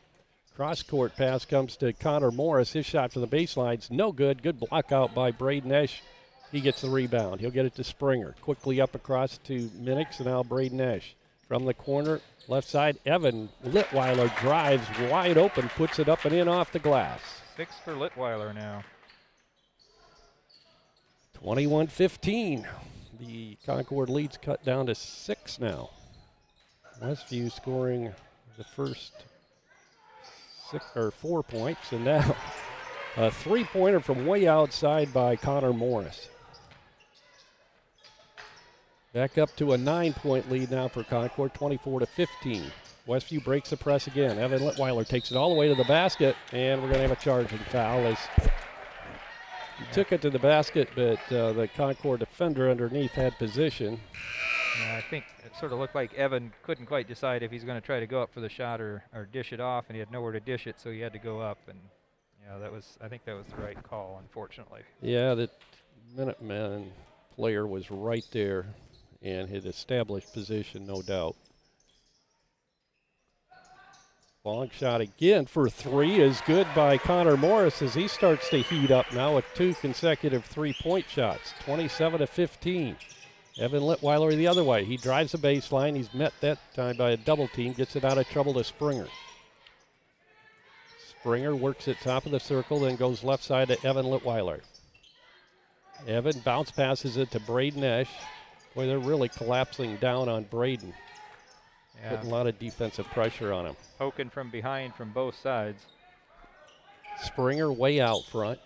S1: Cross-court pass comes to Connor Morris. His shot from the baseline's no good. Good block out by Braden Esch. He gets the rebound. He'll get it to Springer. Quickly up across to Minix, and now Braden Esch. From the corner, left side, Evan Litweiler drives wide open, puts it up and in off the glass.
S2: 6 for Litweiler now.
S1: 21-15. The Concord lead's cut down to 6 now. Westview scoring the first 4 points, and now a three-pointer from way outside by Connor Morris. Back up to a 9-point lead now for Concord, 24-15. Westview breaks the press again. Evan Litweiler takes it all the way to the basket, and we're going to have a charging foul as he took it to the basket, but the Concord defender underneath had position.
S2: Yeah, I think it sort of looked like Evan couldn't quite decide if he's going to try to go up for the shot or dish it off, and he had nowhere to dish it, so he had to go up. And yeah, I think that was the right call, unfortunately.
S1: Yeah, the Minutemen player was right there and had established position, no doubt. Long shot again for three is good by Connor Morris as he starts to heat up now with 2 consecutive three-point shots, 27-15. Evan Litweiler the other way. He drives the baseline. He's met that time by a double team, gets it out of trouble to Springer. Springer works at top of the circle, then goes left side to Evan Litweiler. Evan bounce passes it to Braden Esch. Boy, they're really collapsing down on Braden.
S2: Yeah.
S1: Putting a lot of defensive pressure on him.
S2: Poking from behind from both sides.
S1: Springer way out front.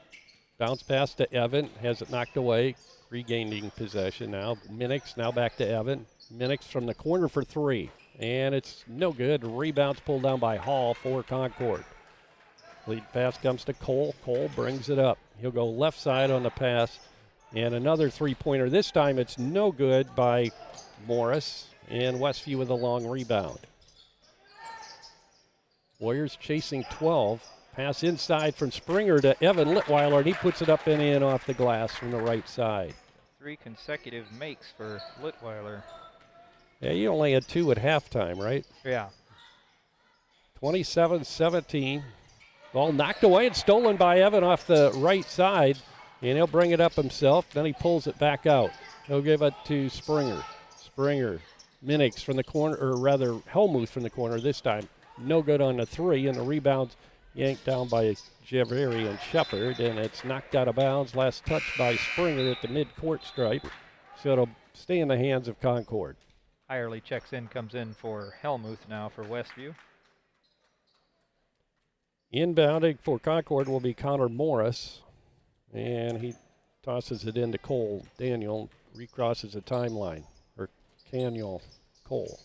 S1: Bounce pass to Evan. Has it knocked away. Regaining possession now. Minix now back to Evan. Minix from the corner for three. And it's no good. Rebounds pulled down by Hall for Concord. Lead pass comes to Cole. Cole brings it up. He'll go left side on the pass. And another three-pointer. This time it's no good by Morris. And Westview with a long rebound. Warriors chasing 12. Pass inside from Springer to Evan Litweiler, and he puts it up and in off the glass from the right side.
S2: 3 consecutive makes for Litweiler.
S1: Yeah, you only had 2 at halftime, right?
S2: Yeah.
S1: 27-17. Ball knocked away and stolen by Evan off the right side, and he'll bring it up himself. Then he pulls it back out. He'll give it to Springer. Springer, Minix from the corner, or rather Helmuth from the corner this time. No good on the three, and the rebound's yanked down by Javeri and Shepard, and it's knocked out of bounds. Last touch by Springer at the mid-court stripe, so it'll stay in the hands of Concord.
S2: Hirely checks in, comes in for Helmuth now for Westview.
S1: Inbounding for Concord will be Connor Morris, and he tosses it into Cole. Daniel recrosses the timeline, or Caniel Cole.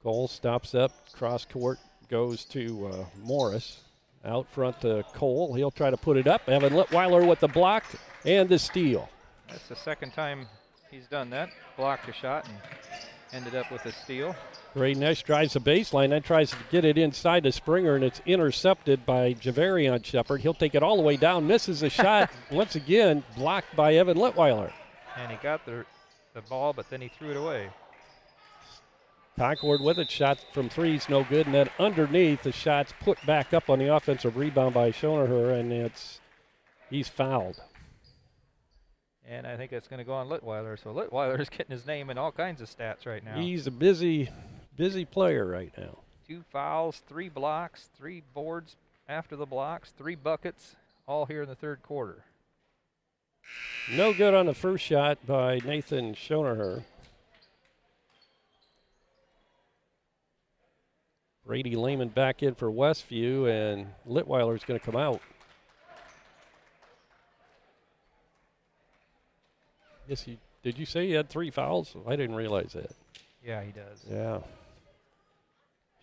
S1: Cole stops up, cross court, goes to Morris. Out front to Cole. He'll try to put it up. Evan Litweiler with the block and the steal.
S2: That's the second time he's done that. Blocked a shot and ended up with a steal.
S1: Braden Esch drives the baseline, then tries to get it inside to Springer, and it's intercepted by Javerion Shepard. He'll take it all the way down, misses a shot. Once again, blocked by Evan Litweiler.
S2: And he got the ball, but then he threw it away.
S1: Concord with it, shot from three's no good, and then underneath the shot's put back up on the offensive rebound by Schonerher, and he's fouled.
S2: And I think that's going to go on Litweiler. So Litweiler's getting his name in all kinds of stats right now.
S1: He's a busy player right now.
S2: 2 fouls, 3 blocks, 3 boards after the blocks, 3 buckets, all here in the third quarter.
S1: No good on the first shot by Nathan Schonerher. Brady Lehman back in for Westview, and Litweiler's going to come out. Did you say he had 3 fouls? I didn't realize that.
S2: Yeah, he does.
S1: Yeah.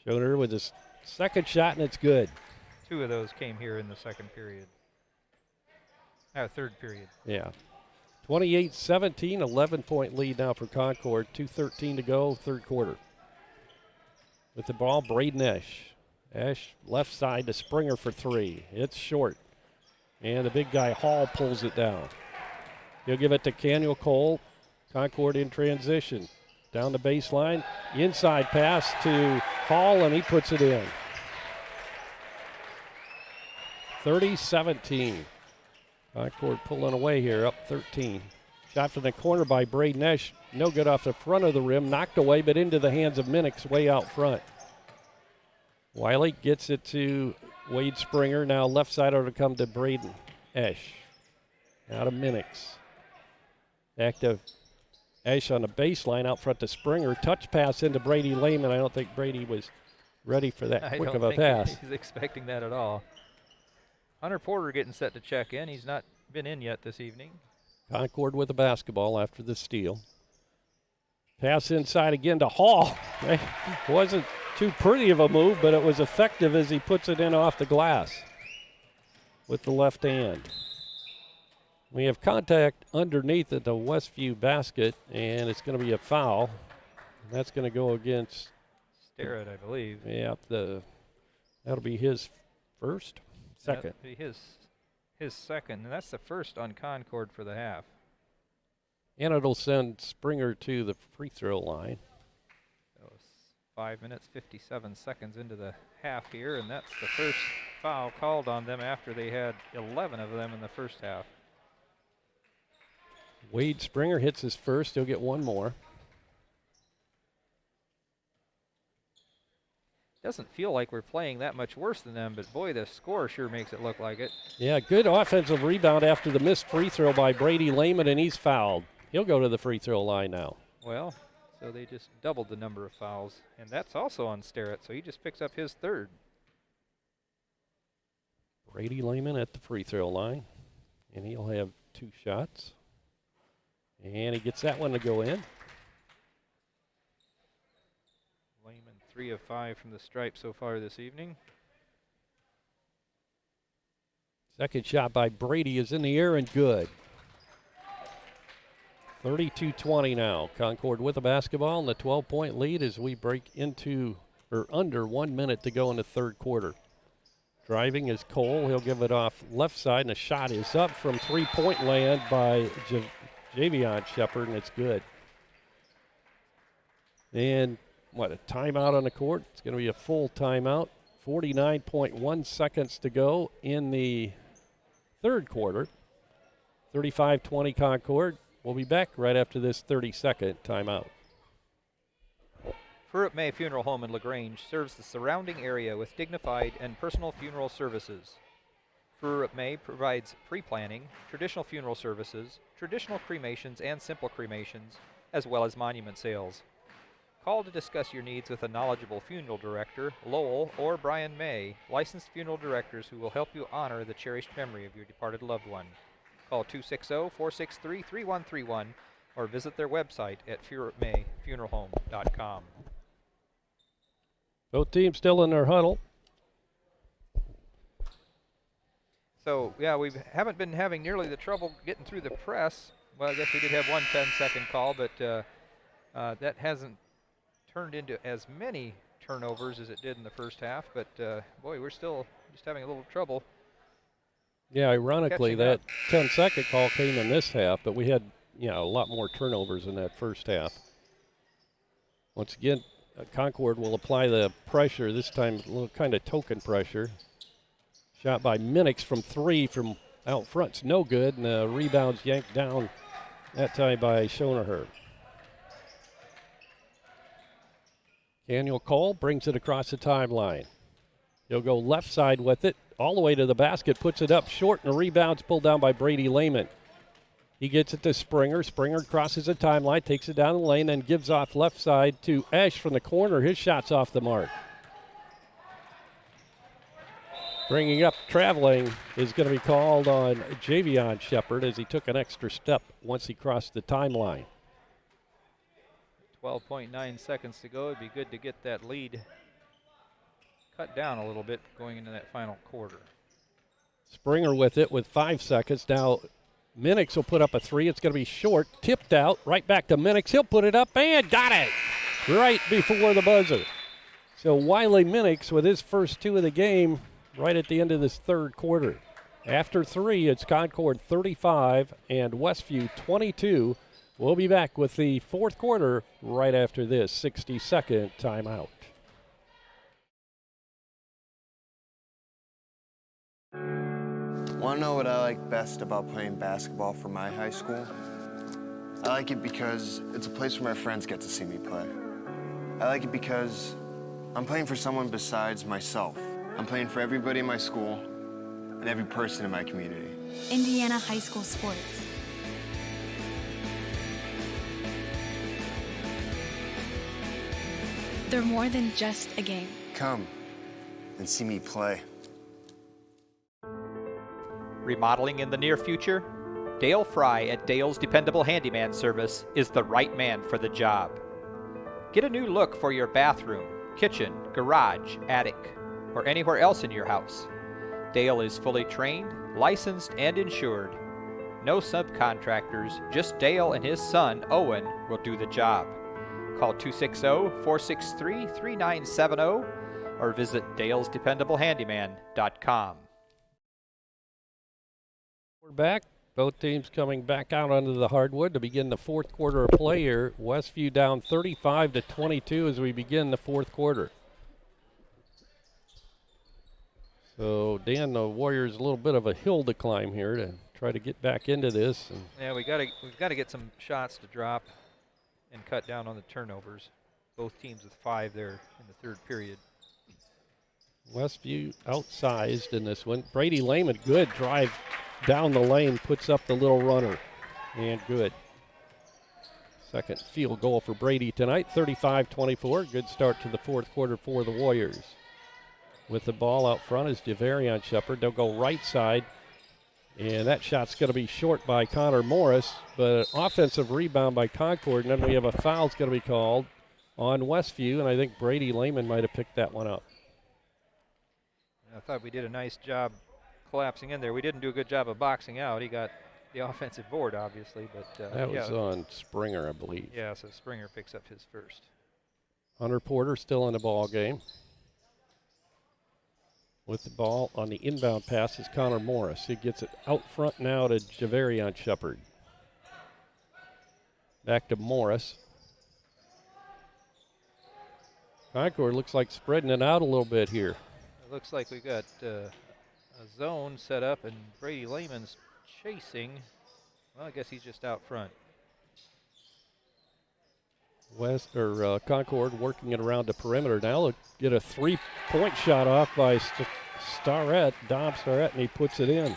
S1: Schoner with his second shot, and it's good.
S2: 2 of those came here in the second period. Third period.
S1: Yeah. 28-17, 11-point lead now for Concord. 2:13 to go, third quarter. With the ball, Braden Esch. Esch left side to Springer for 3. It's short. And the big guy Hall pulls it down. He'll give it to Caniel Cole. Concord in transition. Down the baseline. Inside pass to Hall, and he puts it in. 30-17. Concord pulling away here, up 13. Shot from the corner by Braden Esch. No good off the front of the rim. Knocked away, but into the hands of Minix way out front. Wiley gets it to Wade Springer. Now left side ought to come to Braden Esch. Now to Minix. Back to Esch on the baseline out front to Springer. Touch pass into Brady Lehman. I don't think Brady was ready for that quick of a pass.
S2: He's expecting that at all. Hunter Porter getting set to check in. He's not been in yet this evening.
S1: Concord with the basketball after the steal. Pass inside again to Hall. Wasn't too pretty of a move, but it was effective as he puts it in off the glass with the left hand. We have contact underneath at the Westview basket, and it's going to be a foul. That's going to go against
S2: Starrett, I believe.
S1: Yeah, that'll be his first, second.
S2: That'll be his second, and that's the first on Concord for the half.
S1: And it'll send Springer to the free throw line.
S2: So 5 minutes, 57 seconds into the half here, and that's the first foul called on them after they had 11 of them in the first half.
S1: Wade Springer hits his first. He'll get one more.
S2: Doesn't feel like we're playing that much worse than them, but boy, the score sure makes it look like it.
S1: Yeah, good offensive rebound after the missed free throw by Brady Lehman, and he's fouled. He'll go to the free throw line now.
S2: Well, so they just doubled the number of fouls, and that's also on Starrett, so he just picks up his third.
S1: Brady Lehman at the free throw line, and he'll have 2 shots. And he gets that one to go in.
S2: Lehman 3 of 5 from the stripe so far this evening.
S1: Second shot by Brady is in the air and good. 32-20 now. Concord with the basketball and the 12-point lead as we break into or under 1 minute to go in the third quarter. Driving is Cole. He'll give it off left side, and the shot is up from three-point land by Javion Shepard, and it's good. And a timeout on the court. It's going to be a full timeout. 49.1 seconds to go in the third quarter. 35-20 Concord. We'll be back right after this 30-second timeout.
S2: Furup May Funeral Home in LaGrange serves the surrounding area with dignified and personal funeral services. Furup May provides pre-planning, traditional funeral services, traditional cremations and simple cremations, as well as monument sales. Call to discuss your needs with a knowledgeable funeral director, Lowell or Brian May, licensed funeral directors who will help you honor the cherished memory of your departed loved one. Call 260-463-3131 or visit their website at FurupMayFuneralHome.com.
S1: Both teams still in their huddle.
S2: So, yeah, we haven't been having nearly the trouble getting through the press. Well, I guess we did have one 10-second call, but that hasn't turned into as many turnovers as it did in the first half. But, boy, we're still just having a little trouble.
S1: Yeah, ironically, that 10-second call came in this half, but we had, a lot more turnovers in that first half. Once again, Concord will apply the pressure, this time a little kind of token pressure. Shot by Minix from 3 from out front's no good, and the rebound's yanked down that time by Schoeneher. Daniel Cole brings it across the timeline. He'll go left side with it, all the way to the basket, puts it up short, and the rebound's pulled down by Brady Lehman. He gets it to Springer. Springer crosses the timeline, takes it down the lane, and gives off left side to Esch from the corner. His shot's off the mark. Bringing up traveling is going to be called on Javion Shepard as he took an extra step once he crossed the timeline.
S2: 12.9 seconds to go. It'd be good to get that lead cut down a little bit going into that final quarter.
S1: Springer with it with 5 seconds. Now Minix will put up a 3. It's going to be short, tipped out, right back to Minix. He'll put it up and got it right before the buzzer. So Wiley Minix with his first 2 of the game right at the end of this third quarter. After 3, it's Concord 35 and Westview 22. We'll be back with the fourth quarter right after this 60-second timeout.
S9: Want to know what I like best about playing basketball for my high school? I like it because it's a place where my friends get to see me play. I like it because I'm playing for someone besides myself. I'm playing for everybody in my school and every person in my community.
S10: Indiana high school sports. They're more than just a game.
S9: Come and see me play.
S2: Remodeling in the near future? Dale Fry at Dale's Dependable Handyman Service is the right man for the job. Get a new look for your bathroom, kitchen, garage, attic, or anywhere else in your house. Dale is fully trained, licensed, and insured. No subcontractors, just Dale and his son, Owen, will do the job. Call 260-463-3970 or visit dalesdependablehandyman.com.
S1: We're back. Both teams coming back out onto the hardwood to begin the fourth quarter of play here. Westview down 35-22 as we begin the fourth quarter. So, Dan, the Warriors a little bit of a hill to climb here to try to get back into this. And
S2: yeah, we've got to get some shots to drop and cut down on the turnovers. Both teams with 5 there in the third period.
S1: Westview outsized in this one. Brady Lehman, good drive down the lane, puts up the little runner, and good. Second field goal for Brady tonight, 35-24. Good start to the fourth quarter for the Warriors. With the ball out front is Javarion Shepard. They'll go right side, and that shot's going to be short by Connor Morris, but an offensive rebound by Concord, and then we have a foul's going to be called on Westview, and I think Brady Lehman might have picked that one up.
S2: I thought we did a nice job collapsing in there. We didn't do a good job of boxing out. He got the offensive board, obviously, but
S1: that was on Springer, I believe.
S2: Yeah, so Springer picks up his first.
S1: Hunter Porter still in the ball game. With the ball on the inbound pass is Connor Morris. He gets it out front now to Javarion Shepard. Back to Morris. Concord looks like spreading it out a little bit here.
S2: It looks like we got a zone set up, and Brady Lehman's chasing. Well, I guess he's just out front.
S1: Concord working it around the perimeter now. They'll get a three-point shot off by Dom Starrett, and he puts it in.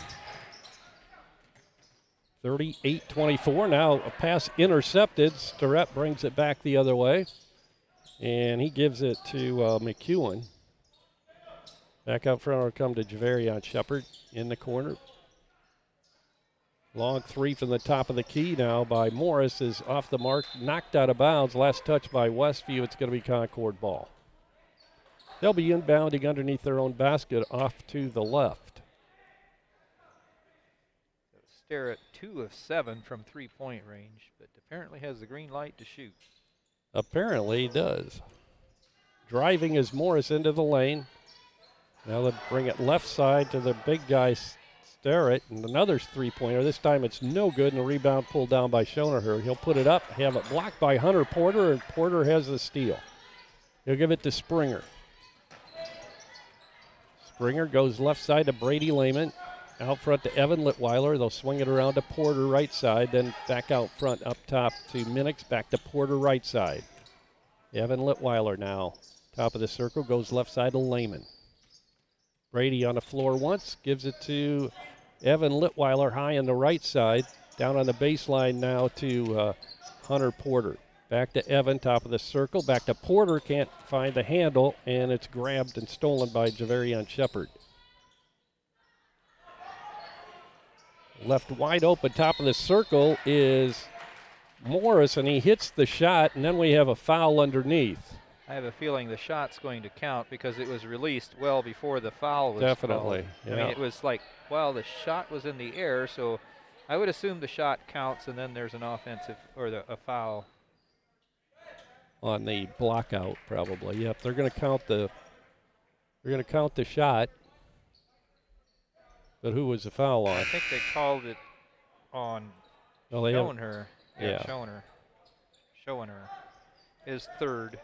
S1: 38-24. Now a pass intercepted. Starrett brings it back the other way, and he gives it to McEwen. Back out front will come to Javarion Shepard in the corner. Long three from the top of the key now by Morris is off the mark, knocked out of bounds. Last touch by Westview. It's going to be Concord ball. They'll be inbounding underneath their own basket off to the left.
S2: Starrett 2 of 7 from three-point range, but apparently has the green light to shoot.
S1: Apparently he does. Driving is Morris into the lane. Now they bring it left side to the big guy, Starrett, and another three-pointer. This time it's no good, and a rebound pulled down by Schoeneher. He'll put it up, have it blocked by Hunter Porter, and Porter has the steal. He'll give it to Springer. Springer goes left side to Brady Lehman. Out front to Evan Litweiler. They'll swing it around to Porter right side, then back out front up top to Minix, back to Porter right side. Evan Litweiler now. Top of the circle, goes left side to Lehman. Brady on the floor once, gives it to Evan Litweiler high on the right side. Down on the baseline now to Hunter Porter. Back to Evan, top of the circle. Back to Porter, can't find the handle, and it's grabbed and stolen by Javarion Shepard. Left wide open, top of the circle is Morris, and he hits the shot, and then we have a foul underneath.
S2: I have a feeling the shot's going to count because it was released well before the foul was
S1: Definitely,
S2: called.
S1: yeah.
S2: I mean, it was like, well, the shot was in the air, so I would assume the shot counts, and then there's an offensive or a foul.
S1: On the block out, probably. Yep, they're going to count the shot. But who was the foul on?
S2: I think they called it on Schoeneher.
S1: Yeah.
S2: Schoeneher. His third.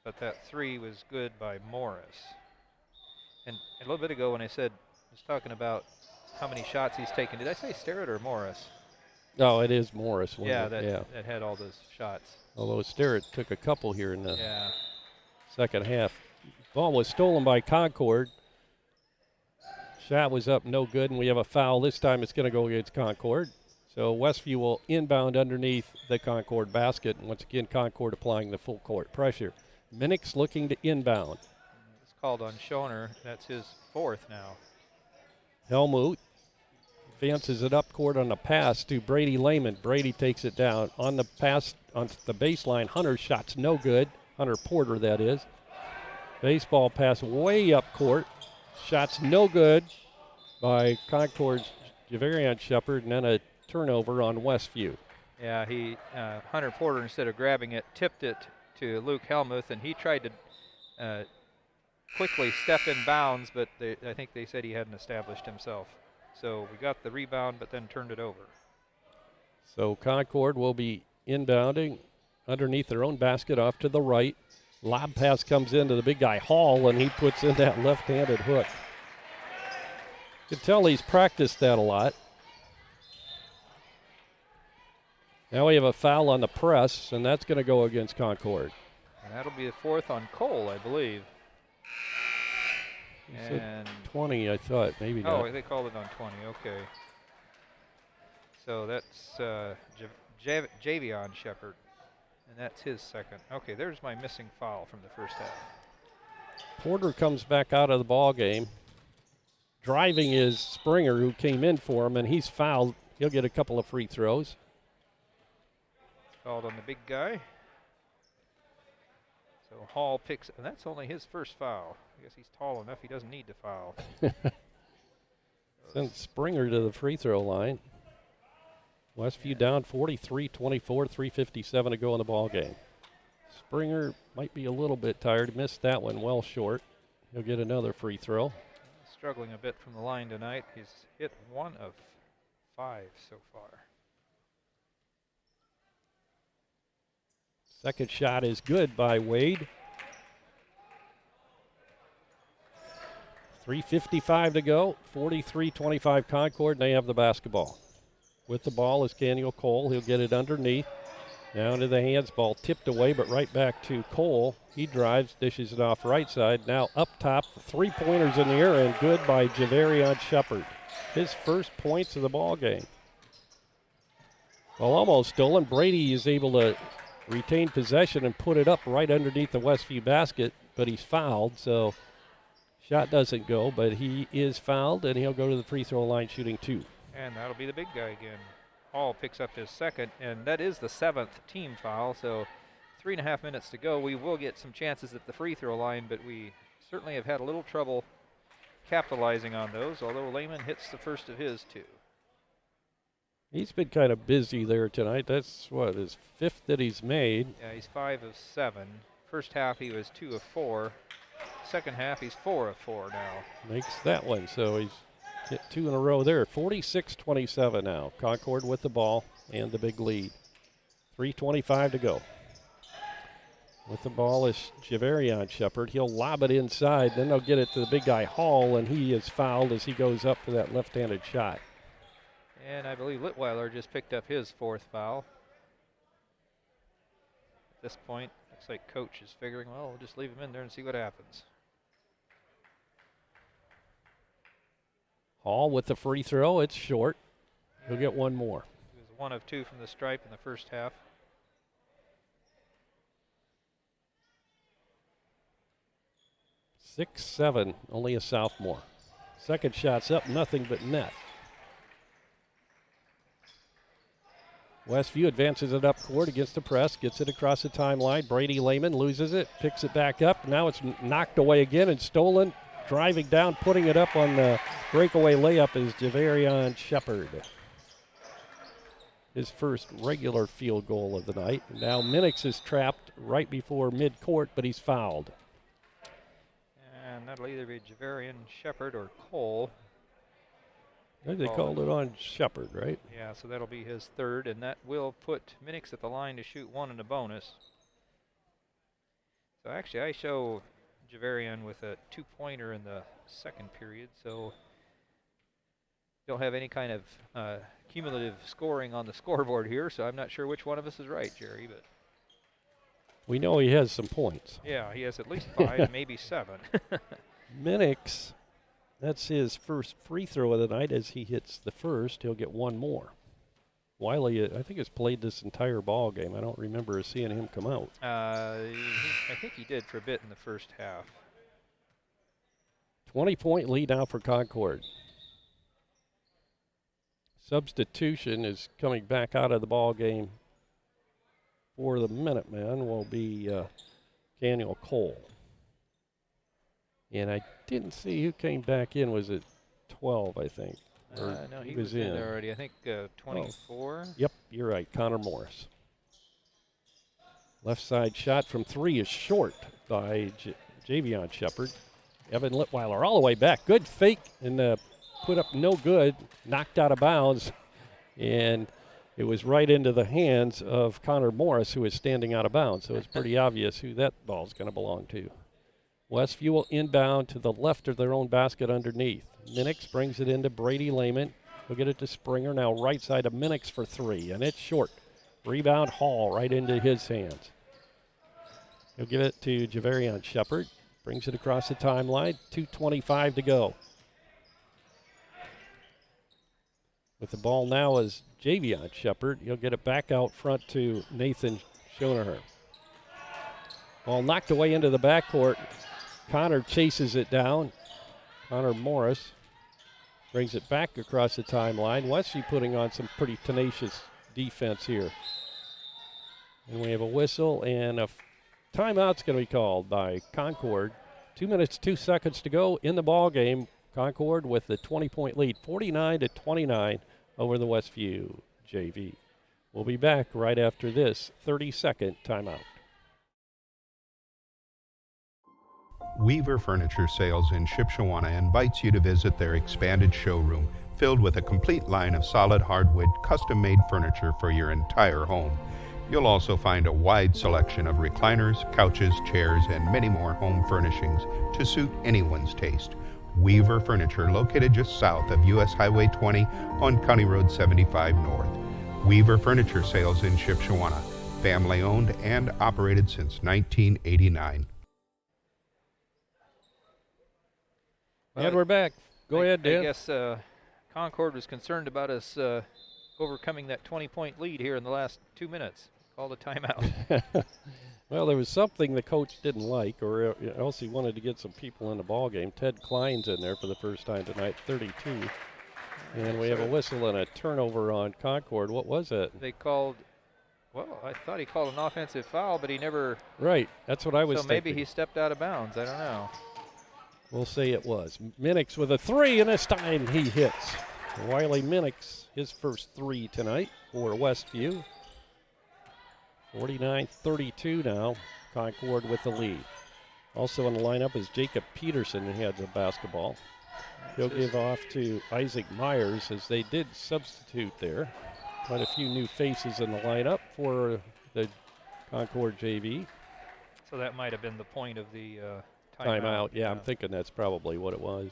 S2: But that three was good by Morris. And a little bit ago when I was talking about how many shots he's taken, did I say Starrett or Morris?
S1: No, it is Morris.
S2: Yeah, that had all those shots.
S1: Although Starrett took a couple here in the
S2: Yeah.
S1: second half. Ball was stolen by Concord. Shot was up, no good, and we have a foul. This time it's going to go against Concord. So Westview will inbound underneath the Concord basket. And once again, Concord applying the full court pressure. Minix looking to inbound.
S2: It's called on Schoeneher. That's his fourth now.
S1: Helmuth advances it up court on the pass to Brady Lehman. Brady takes it down. On the pass on the baseline, Hunter's shot's no good. Hunter Porter, that is. Baseball pass way up court. Shot's no good by Concord's Javarion Shepard, and then a turnover on Westview.
S2: Yeah, Hunter Porter, instead of grabbing it, tipped it to Luke Helmuth, and he tried to quickly step in bounds, but I think they said he hadn't established himself. So we got the rebound, but then turned it over.
S1: So Concord will be inbounding underneath their own basket off to the right. Lob pass comes into the big guy Hall, and he puts in that left-handed hook. You can tell he's practiced that a lot. Now we have a foul on the press, and that's going to go against Concord.
S2: And that'll be the fourth on Cole, I believe.
S1: He said 20, I thought. Maybe not.
S2: Oh, they called it on 20. Okay. So that's Javion Shepard, and that's his second. Okay, there's my missing foul from the first half.
S1: Porter comes back out of the ball game. Driving is Springer, who came in for him, and he's fouled. He'll get a couple of free throws.
S2: Called on the big guy. So Hall picks, and that's only his first foul. I guess he's tall enough, he doesn't need to foul.
S1: Sends Springer to the free throw line. Westview down 43-24, 3:57 to go in the ball game. Springer might be a little bit tired, missed that one well short. He'll get another free throw.
S2: Struggling a bit from the line tonight. He's hit 1 of 5 so far.
S1: Second shot is good by Wade. 3:55 to go, 43-25 Concord, and they have the basketball. With the ball is Daniel Cole. He'll get it underneath. Now into the hands, ball tipped away, but right back to Cole. He drives, dishes it off right side. Now up top, 3-pointers in the air, and good by Javarion Shepard. His first points of the ball game. Well, almost stolen. Brady is able to retain possession and put it up right underneath the Westview basket, but he's fouled, so shot doesn't go, but he is fouled, and he'll go to the free throw line shooting 2.
S2: And that'll be the big guy again. Hall picks up his second, and that is the 7th team foul, so 3.5 minutes to go. We will get some chances at the free throw line, but we certainly have had a little trouble capitalizing on those, although Lehman hits the first of his 2.
S1: He's been kind of busy there tonight. That's what, his 5th that he's made.
S2: Yeah, he's 5 of 7. First half he was 2 of 4. Second half he's 4 of 4 now.
S1: Makes that one, so he's hit 2 in a row there. 46-27 now. Concord with the ball and the big lead. 3:25 to go. With the ball is Javarion Shepard. He'll lob it inside, then they'll get it to the big guy Hall, and he is fouled as he goes up for that left-handed shot.
S2: And I believe Litweiler just picked up his 4th foul. At this point, looks like coach is figuring, well, we'll just leave him in there and see what happens.
S1: Hall with the free throw. It's short. He'll get one more.
S2: He was 1 of 2 from the stripe in the first half.
S1: Six, 7, only a sophomore. Second shot's up, nothing but net. Westview advances it up court against the press, gets it across the timeline. Brady Lehman loses it, picks it back up. Now it's knocked away again and stolen. Driving down, putting it up on the breakaway layup is Javarion Shepard. His first regular field goal of the night. Now Minix is trapped right before midcourt, but he's fouled.
S2: And that'll either be Javarion Shepard or Cole.
S1: I think they called it on Shepard, right?
S2: Yeah, so that'll be his 3rd, and that will put Minix at the line to shoot 1 in a bonus. So actually I show Javarion with a 2-pointer in the second period, so don't have any kind of cumulative scoring on the scoreboard here, so I'm not sure which one of us is right, Jerry, but
S1: we know he has some points.
S2: yeah, he has at least 5, maybe 7.
S1: Minix, that's his first free throw of the night. As he hits the first, he'll get one more. Wiley, I think, has played this entire ball game. I don't remember seeing him come out.
S2: I think he did for a bit in the first half.
S1: 20-point lead now for Concord. Substitution is coming back out of the ball game for the Minutemen will be Daniel Cole. And I didn't see who came back in. Was it 12, I think?
S2: No, he was in there already. I think 24.
S1: Oh. Yep, you're right. Connor Morris. Left side shot from 3 is short by Javion Shepard. Evan Litweiler all the way back. Good fake and put up no good. Knocked out of bounds. And it was right into the hands of Connor Morris, who is standing out of bounds. So it's pretty obvious who that ball's going to belong to. Westview will inbound to the left of their own basket underneath. Minix brings it into Brady Lehman. He'll get it to Springer. Now right side of Minix for 3, and it's short. Rebound Hall right into his hands. He'll give it to Javarion Shepard. Brings it across the timeline. 2:25 to go. With the ball now is Javion Shepard. He'll get it back out front to Nathan Schoenacher. Ball knocked away into the backcourt. Connor chases it down. Connor Morris brings it back across the timeline. Westview putting on some pretty tenacious defense here. And we have a whistle, and a timeout's going to be called by Concord. 2 minutes, 2 seconds to go in the ball game. Concord with the 20-point lead, 49-29 over the Westview JV. We'll be back right after this 30-second timeout.
S4: Weaver Furniture Sales in Shipshewana invites you to visit their expanded showroom filled with a complete line of solid hardwood, custom-made furniture for your entire home. You'll also find a wide selection of recliners, couches, chairs, and many more home furnishings to suit anyone's taste. Weaver Furniture, located just south of US Highway 20 on County Road 75 North. Weaver Furniture Sales in Shipshewana, family owned and operated since 1989.
S1: And we're back. Go ahead, Dan.
S2: I guess Concord was concerned about us overcoming that 20-point lead here in the last 2 minutes. Called a timeout.
S1: Well, there was something the coach didn't like, or else he wanted to get some people in the ball game. Ted Klein's in there for the first time tonight, 32. And we have a whistle and a turnover on Concord. What was it?
S2: They called, well, I thought he called an offensive foul, but he never.
S1: Right, that's what I was
S2: thinking. So maybe
S1: thinking.
S2: he stepped out of bounds. I don't know.
S1: We'll say it was. Minix with a three, and this time he hits. Wiley Minix, his first three tonight for Westview. 49-32 now. Concord with the lead. Also in the lineup is Jacob Peterson, who has the basketball. He'll give off to Isaac Myers, as they did substitute there. Quite a few new faces in the lineup for the Concord JV.
S2: So that might have been the point of the
S1: timeout. Yeah, I'm thinking that's probably what it was.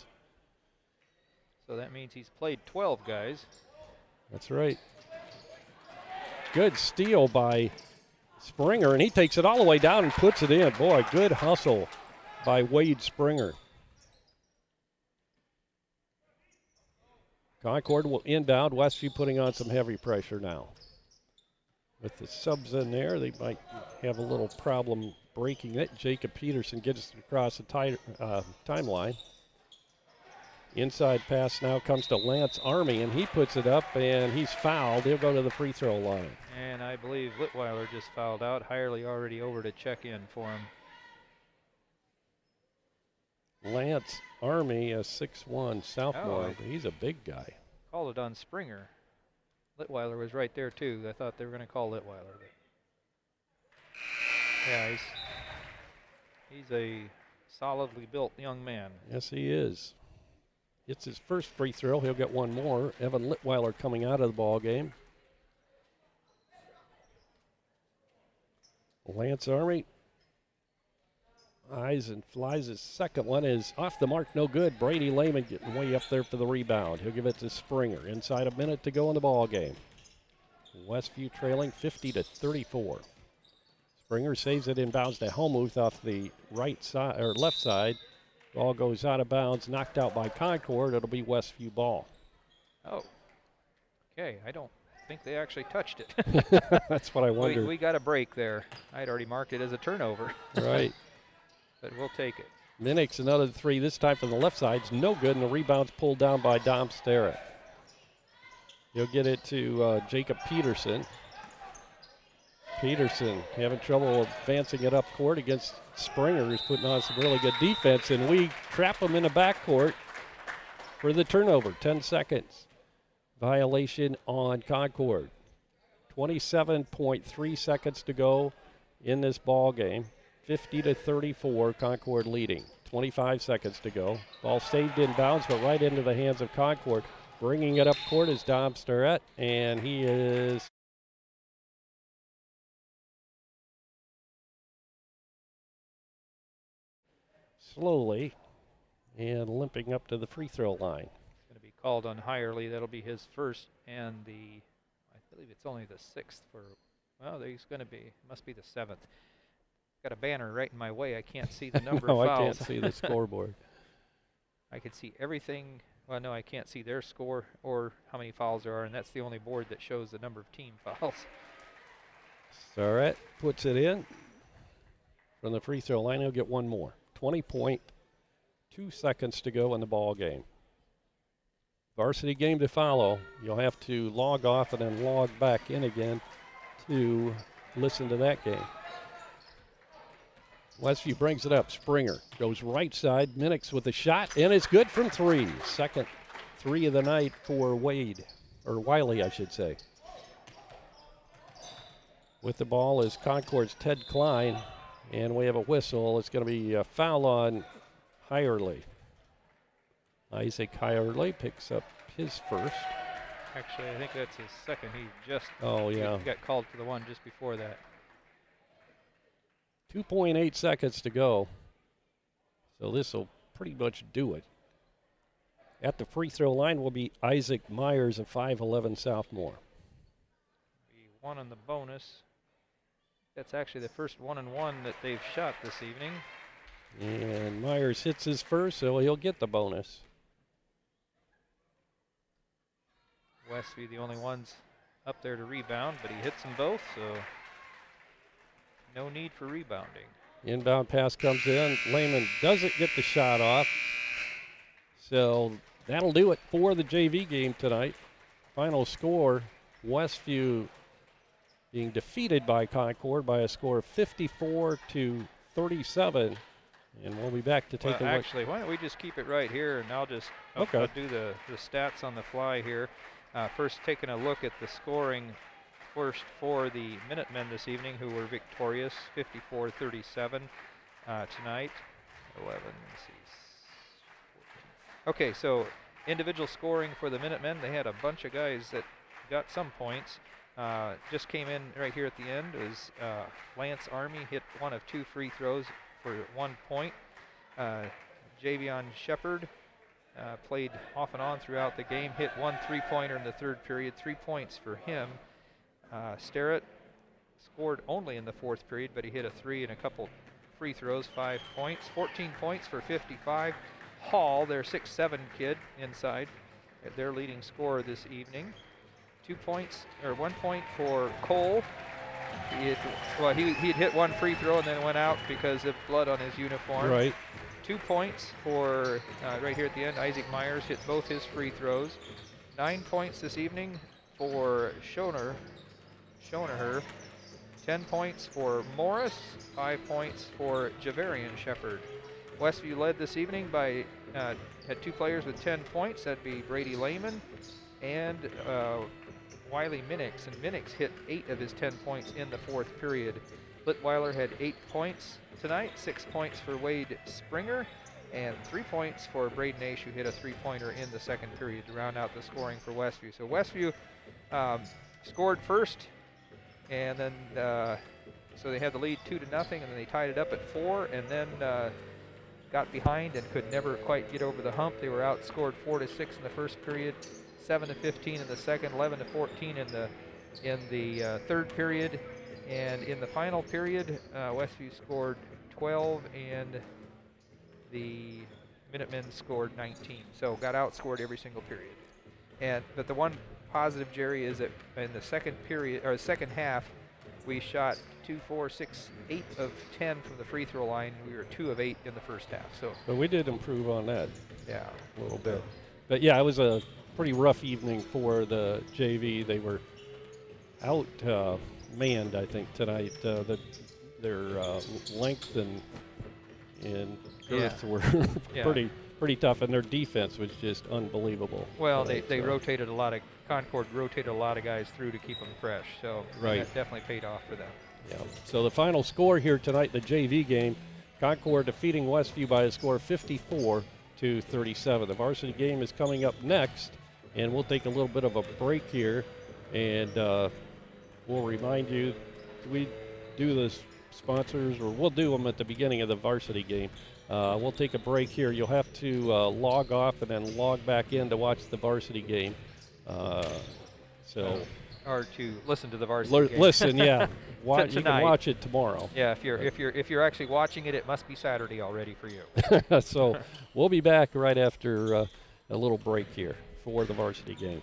S2: So that means he's played 12 guys.
S1: That's right. Good steal by Springer, and he takes it all the way down and puts it in. Boy, good hustle by Wade Springer. Concord will inbound. Westview putting on some heavy pressure now. With the subs in there, they might have a little problem breaking it. Jacob Peterson gets it across the timeline. Inside pass now comes to Lance Army, and he puts it up, and he's fouled. He'll go to the free throw line.
S2: And I believe Litweiler just fouled out. Hirely already over to check in for him.
S1: Lance Army, a 6'1 sophomore. He's a big guy.
S2: Called it on Springer. Litweiler was right there, too. I thought they were going to call Litweiler. But yeah, he's a solidly built young man.
S1: Yes, he is. It's his first free throw. He'll get one more. Evan Litweiler coming out of the ball game. Lance Army eyes and flies. His second one is off the mark, no good. Brady Lehman getting way up there for the rebound. He'll give it to Springer. Inside a minute to go in the ball game. Westview trailing 50-34. Springer saves it inbounds to Helmuth off the right side or left side. Ball goes out of bounds, knocked out by Concord. It'll be Westview ball.
S2: Oh, okay. I don't think they actually touched it.
S1: That's what I wondered.
S2: We got a break there. I'd already marked it as a turnover.
S1: Right.
S2: But we'll take it.
S1: Minix another three, this time from the left side. It's no good, and the rebound's pulled down by Dom Starrett. He'll get it to Jacob Peterson. Peterson having trouble advancing it up court against Springer, who's putting on some really good defense, and we trap him in the backcourt for the turnover. 10 seconds. Violation on Concord. 27.3 seconds to go in this ball game. 50-34, Concord leading. 25 seconds to go. Ball saved in bounds, but right into the hands of Concord. Bringing it up court is Dom Starrett, and he is slowly and limping up to the free throw line.
S2: It's going to be called on Hirely. That'll be his first, and I believe it's only the sixth for, well, he's going to be, must be the seventh. Got a banner right in my way. I can't see the number of fouls.
S1: I can't see the scoreboard.
S2: I can see everything. Well, no, I can't see their score or how many fouls there are, and that's the only board that shows the number of team fouls.
S1: Starrett puts it in. From the free throw line, he'll get one more. 20.2 seconds to go in the ball game. Varsity game to follow. You'll have to log off and then log back in again to listen to that game. Westview brings it up. Springer goes right side. Minix with a shot, and it's good from three. Second three of the night for Wade, or Wiley, I should say. With the ball is Concord's Ted Klein, and we have a whistle. It's going to be a foul on Hirely. Isaac Hirely picks up his first.
S2: Actually, I think that's his second. He just
S1: he
S2: got called for the one just before that.
S1: 2.8 seconds to go. So this will pretty much do it. At the free throw line will be Isaac Myers, a 5'11 sophomore.
S2: Be one on the bonus. That's actually the first 1-and-1 that they've shot this evening.
S1: And Myers hits his first, so he'll get the bonus.
S2: Westview the only ones up there to rebound, but he hits them both, so no need for rebounding.
S1: Inbound pass comes in. Lehman doesn't get the shot off. So that'll do it for the JV game tonight. Final score, Westview being defeated by Concord by a score of 54-37. And we'll be back to take a look.
S2: Actually, why don't we just keep it right here, and I'll just I'll do the stats on the fly here. First, taking a look at the scoring first for the Minutemen this evening, who were victorious, 54-37 tonight. 11, let's see. Okay, so individual scoring for the Minutemen, they had a bunch of guys that got some points. Just came in right here at the end. It was Lance Army hit one of two free throws for 1 point. Javion Shepard played off and on throughout the game, hit one three-pointer in the third period, 3 points for him. Starrett scored only in the fourth period, but he hit a three and a couple free throws, 5 points. 14 points for 55. Hall, their 6'7" kid inside, their leading scorer this evening. 1 point for Cole. He'd hit one free throw and then went out because of blood on his uniform.
S1: Right.
S2: 2 points for, right here at the end, Isaac Myers hit both his free throws. 9 points this evening for Schoner. 10 points for Morris, 5 points for Javarian Shepard. Westview led this evening by, had 2 players with 10 points. That'd be Brady Lehman and Wiley Minix. And Minix hit 8 of his 10 points in the fourth period. Litweiler had 8 points tonight, 6 points for Wade Springer, and 3 points for Braden Aish, who hit a three-pointer in the second period to round out the scoring for Westview. So Westview scored first, and then so they had the lead 2-0, and then they tied it up at 4, and then got behind and could never quite get over the hump. They were outscored 4-6 in the first period, 7-15 in the second, 11-14 in the third period. And in the final period, Westview scored 12 and the Minutemen scored 19. So got outscored every single period. But the one positive, Jerry, is that in the second period, or second half, we shot 2, 4, 6, 8 of 10 from the free throw line. We were 2 of 8 in the first half.
S1: But we did improve on that.
S2: Yeah,
S1: a little bit. But yeah, it was a pretty rough evening for the JV. They were out manned, I think, tonight. Their length and girth were pretty tough, and their defense was just unbelievable.
S2: Well, they rotated a lot of, Concord rotated a lot of guys through to keep them fresh, so that definitely paid off for them.
S1: Yeah. So the final score here tonight, the JV game, Concord defeating Westview by a score of 54-37. The varsity game is coming up next, and we'll take a little bit of a break here, and we'll remind you, we do the sponsors, or we'll do them at the beginning of the varsity game. We'll take a break here. You'll have to log off and then log back in to watch the varsity game.
S2: Or to listen to the varsity game.
S1: Listen, yeah. You can
S2: tonight.
S1: watch it tomorrow.
S2: Yeah, if you're actually watching it, it must be Saturday already for you.
S1: So we'll be back right after a little break here for the varsity game.